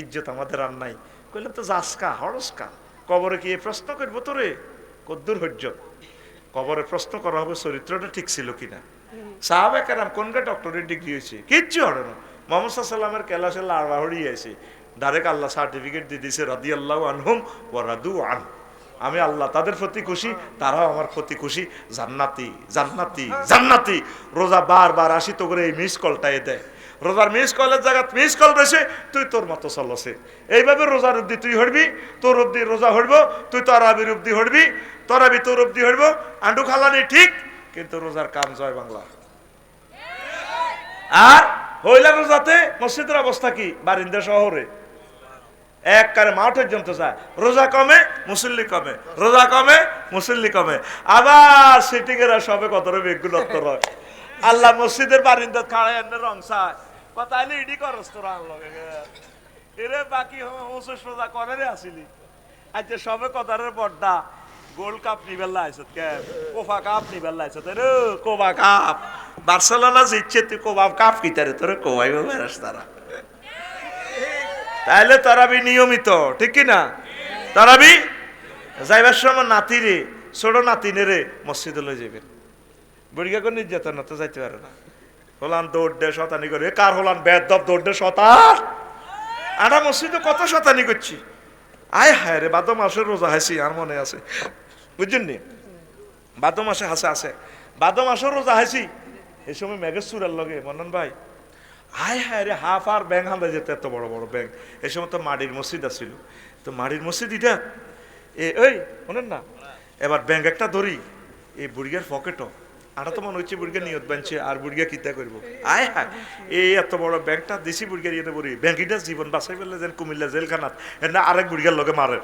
ইজ্জত আমাদের আর নাই। কইলাম তো যাসকা হরসকা, কবরে কি প্রশ্ন করবো তোরে? কদ্দুর হজ্জ কবরে প্রশ্ন করা হবে চরিত্রটা ঠিক ছিল কিনা। সাহাবে কেরাম কোনটা ডক্টরেট ডিগ্রি হয়েছে কিচ্ছু হলো না। মোহাম্মদ সাল্লামের ক্যালাসে লাড়াহড়ি আছে, ডাইরেক্ট আল্লাহ সার্টিফিকেট দিয়ে দিয়েছে রাদিয়াল্লাহু আনহুম ওয়া রাদু আন। আমি আল্লাহ তাদের প্রতি খুশি, তারাও আমার প্রতি খুশি, জান্নাতি জান্নাতি জান্নাতি। রোজা বারবার আসি তো করে এই মিস কলটাই দেয়, রোজার মিস কলের জায়গা মিস কল রয়েছে, তুই তোর মতো চলছে। এইভাবে রোজার অব্দি তুই হরবি, তোর অব্দি রোজা হরব, তুই তরাবির অব্দি হরবি, তরাবি তোর অব্দি হরব। আন্ডু খালানি ঠিক, কিন্তু রোজার কাম জয় বাংলা। আর হইলা রোজাতে মসজিদের অবস্থা কি? বারিন্দা শহরে এক কারে মাঠ পর্যন্ত যায়, রোজা কমে মুসল্লি কমে, রোজা কমে মুসল্লি কমে। আবার সিটিং এরা সবে কত বেগুলো হয়। আল্লাহ মসজিদের বারিন্দা খাড়ায় এনে রং চায়, তাইলে ইডি করস তোরা আনলগে এরে বাকি হুসুস রোজা করে রে আসিলি। আচ্ছা সবে কথারের বড্ডা গোল্ড কাপ নিবেল লাইছত, কে কোফা কাপ নিবেল লাইছত রে, কোবা কাপ বার্সেলোনা জিতছে, তুই কোবা কাপ কিতারে তোরে কোবাইব বেরাস তারা। তাইলে তারাবি নিয়মিত, ঠিক কিনা? তারাবি যাইবার সময় নাতিরে, ছোট নাতিনেরে মসজিদে লই যাবেন। বুড়িগা করে নির্যাতন তো যাইতে পারে না, হলান দৌড় দে শতানি করে, কার হলান বেদব দৌড় দে শতান। আমরা মসজিদে কত শতানি করছি, আয় হায় রে। ভাদ্র মাসের রোজা হাসি আর মনে আছে, বুঝছেন নি? ভাদ্র মাসে হাসে আছে, ভাদ্র মাসের রোজা হাসি। এই সময় মেঘের চূড়ার লগে মনন ভাই, হায় হায় রে, হাফ আর ব্যাং হামলা যেত, এত বড় বড় ব্যাং। এই সময় তো মাটির মসজিদ আসছিল, তো মাটির মসজিদ এটা ওই শোনেন না। এবার ব্যাংক একটা ধরি, এই বুড়িয়ার পকেটও আটা তো মনে হচ্ছে বুড়িয়া নিয়ত বানছে, আর বুড়িয়া কিতা করবো। আয় হ্যাঁ, এই এত বড় ব্যাংকটা দিছি বুড়িয়ার ইয়ে বলি, ব্যাংকিটা জীবন বাঁচাই ফেললে যেন কুমিল্লা জেলখানাত না আরেক বুড়িয়ার লগে মারে,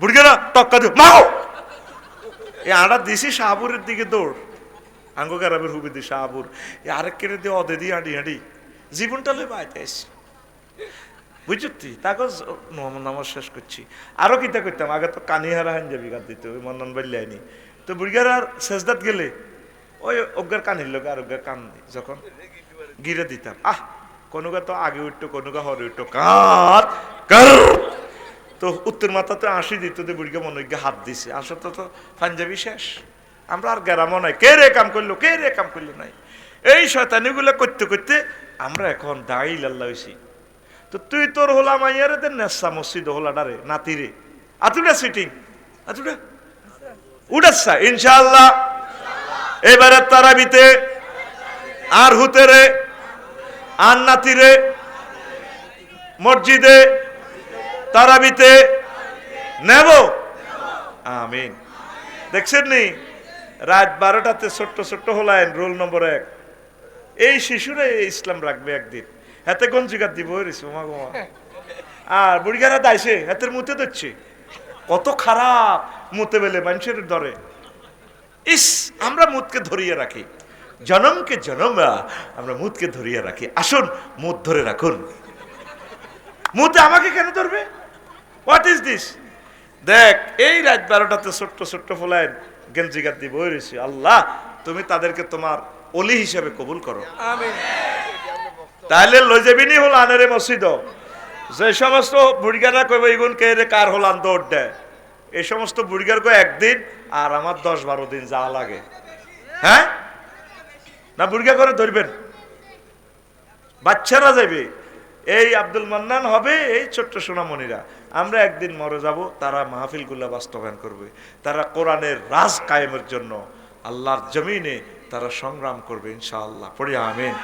বুড়িয়ারা টক্কা দিও মাও। এই আটা দিছি শাহপুরের দিকে দৌড়, আঙ্গ গ্রামের হুবি দি শাহপুর, এই আরেক কেটে দিয়ে অদে দিয়ে হাঁটি হাঁটি জীবনটা লই বাইতে আসছি, বুঝছি। তাকে নামাজ শেষ করছি, আরো কিতা করতাম। আগে তো কানিহারা হান যাবি গাদ দিতে, ওই মন্নন বাড়ি তো বুড়িয়ার আর শেষদাত গেলে ওই অজ্ঞার কানির লোক আর অজ্ঞার কান যখন গিরে দিতাম, কোনোগা তো আগে উঠতো, কোনোগা হরে উঠতো, কার তো উত্তর মাথাতে আঁশি দিত, বুড়িকে মনে হাত দিছে, আসলে তো পাঞ্জাবি শেষ। আমরা আর গ্রামও নাই, কে রে কাম করলো, কে রে কাম করলো নাই। এই শয়তানিগুলো করতে করতে আমরা এখন দাঁড়ি লাল্লা হয়েছি। তো তুই তোর হোলা মাইয়ারে দেন নেশা মসজিদ হোলাডারে নাতিরে আতুটা সিটিং আতুটা উঠাচ্ছা ইনশাআল্লাহ। এবারে তারাবিতে আর হুতেরে আর নাতিরে মসজিদে তারাবিতে নেব, আমিন। দেখছেন নি রাত 12টাতে ছোট্ট ছোট্ট হলাইন রোল নম্বর 1, এই শিশুরা ইসলাম রাখবে একদিন, হাতে গঞ্জিকার দিব আর বুড়িগারা দাইছে হাতের মুতে ধরছে, কত খারাপ মুতে বেলে মানুষের ধরে। ইস, আমরা মুতকে ধরিয়ে রাখি, জনমকে জনম আমরা মুতকে ধরিয়ে রাখি। আসুন মুত ধরে রাখুন। মুতে আমাকে কেন ধরবে? What is this? দেখ এই রাত 12টাতে ছোট্ট ছোট্ট ফলাইন গেঞ্জিগার দিব রয়েছে। আল্লাহ তুমি তাদেরকে তোমার অলি হিসেবে কবুল করো, আমিন। তাহলে লই যাবিনি হল আনেরে মসজিদ যে সমস্ত বুড়িগারা কইবে ইগুন কে রে কার হলান দৌড় দেয় এই সমস্ত বুড়িগার কো একদিন আর আমার 10-12 দিন যা লাগে হ্যাঁ না বুড়িগা করে ধরবেন বাচ্চারা যাবে এই আব্দুল মান্নান হবে এই ছোট্ট সোনামণিরা আমরা একদিন মরে যাব তারা মাহফিলগুলো বাস্তবায়ন করবে তারা কোরআনের রাজ কায়েমের জন্য আল্লাহর জমিনে তারা সংগ্রাম করবে ইনশাআল্লাহ পড়ি আমিন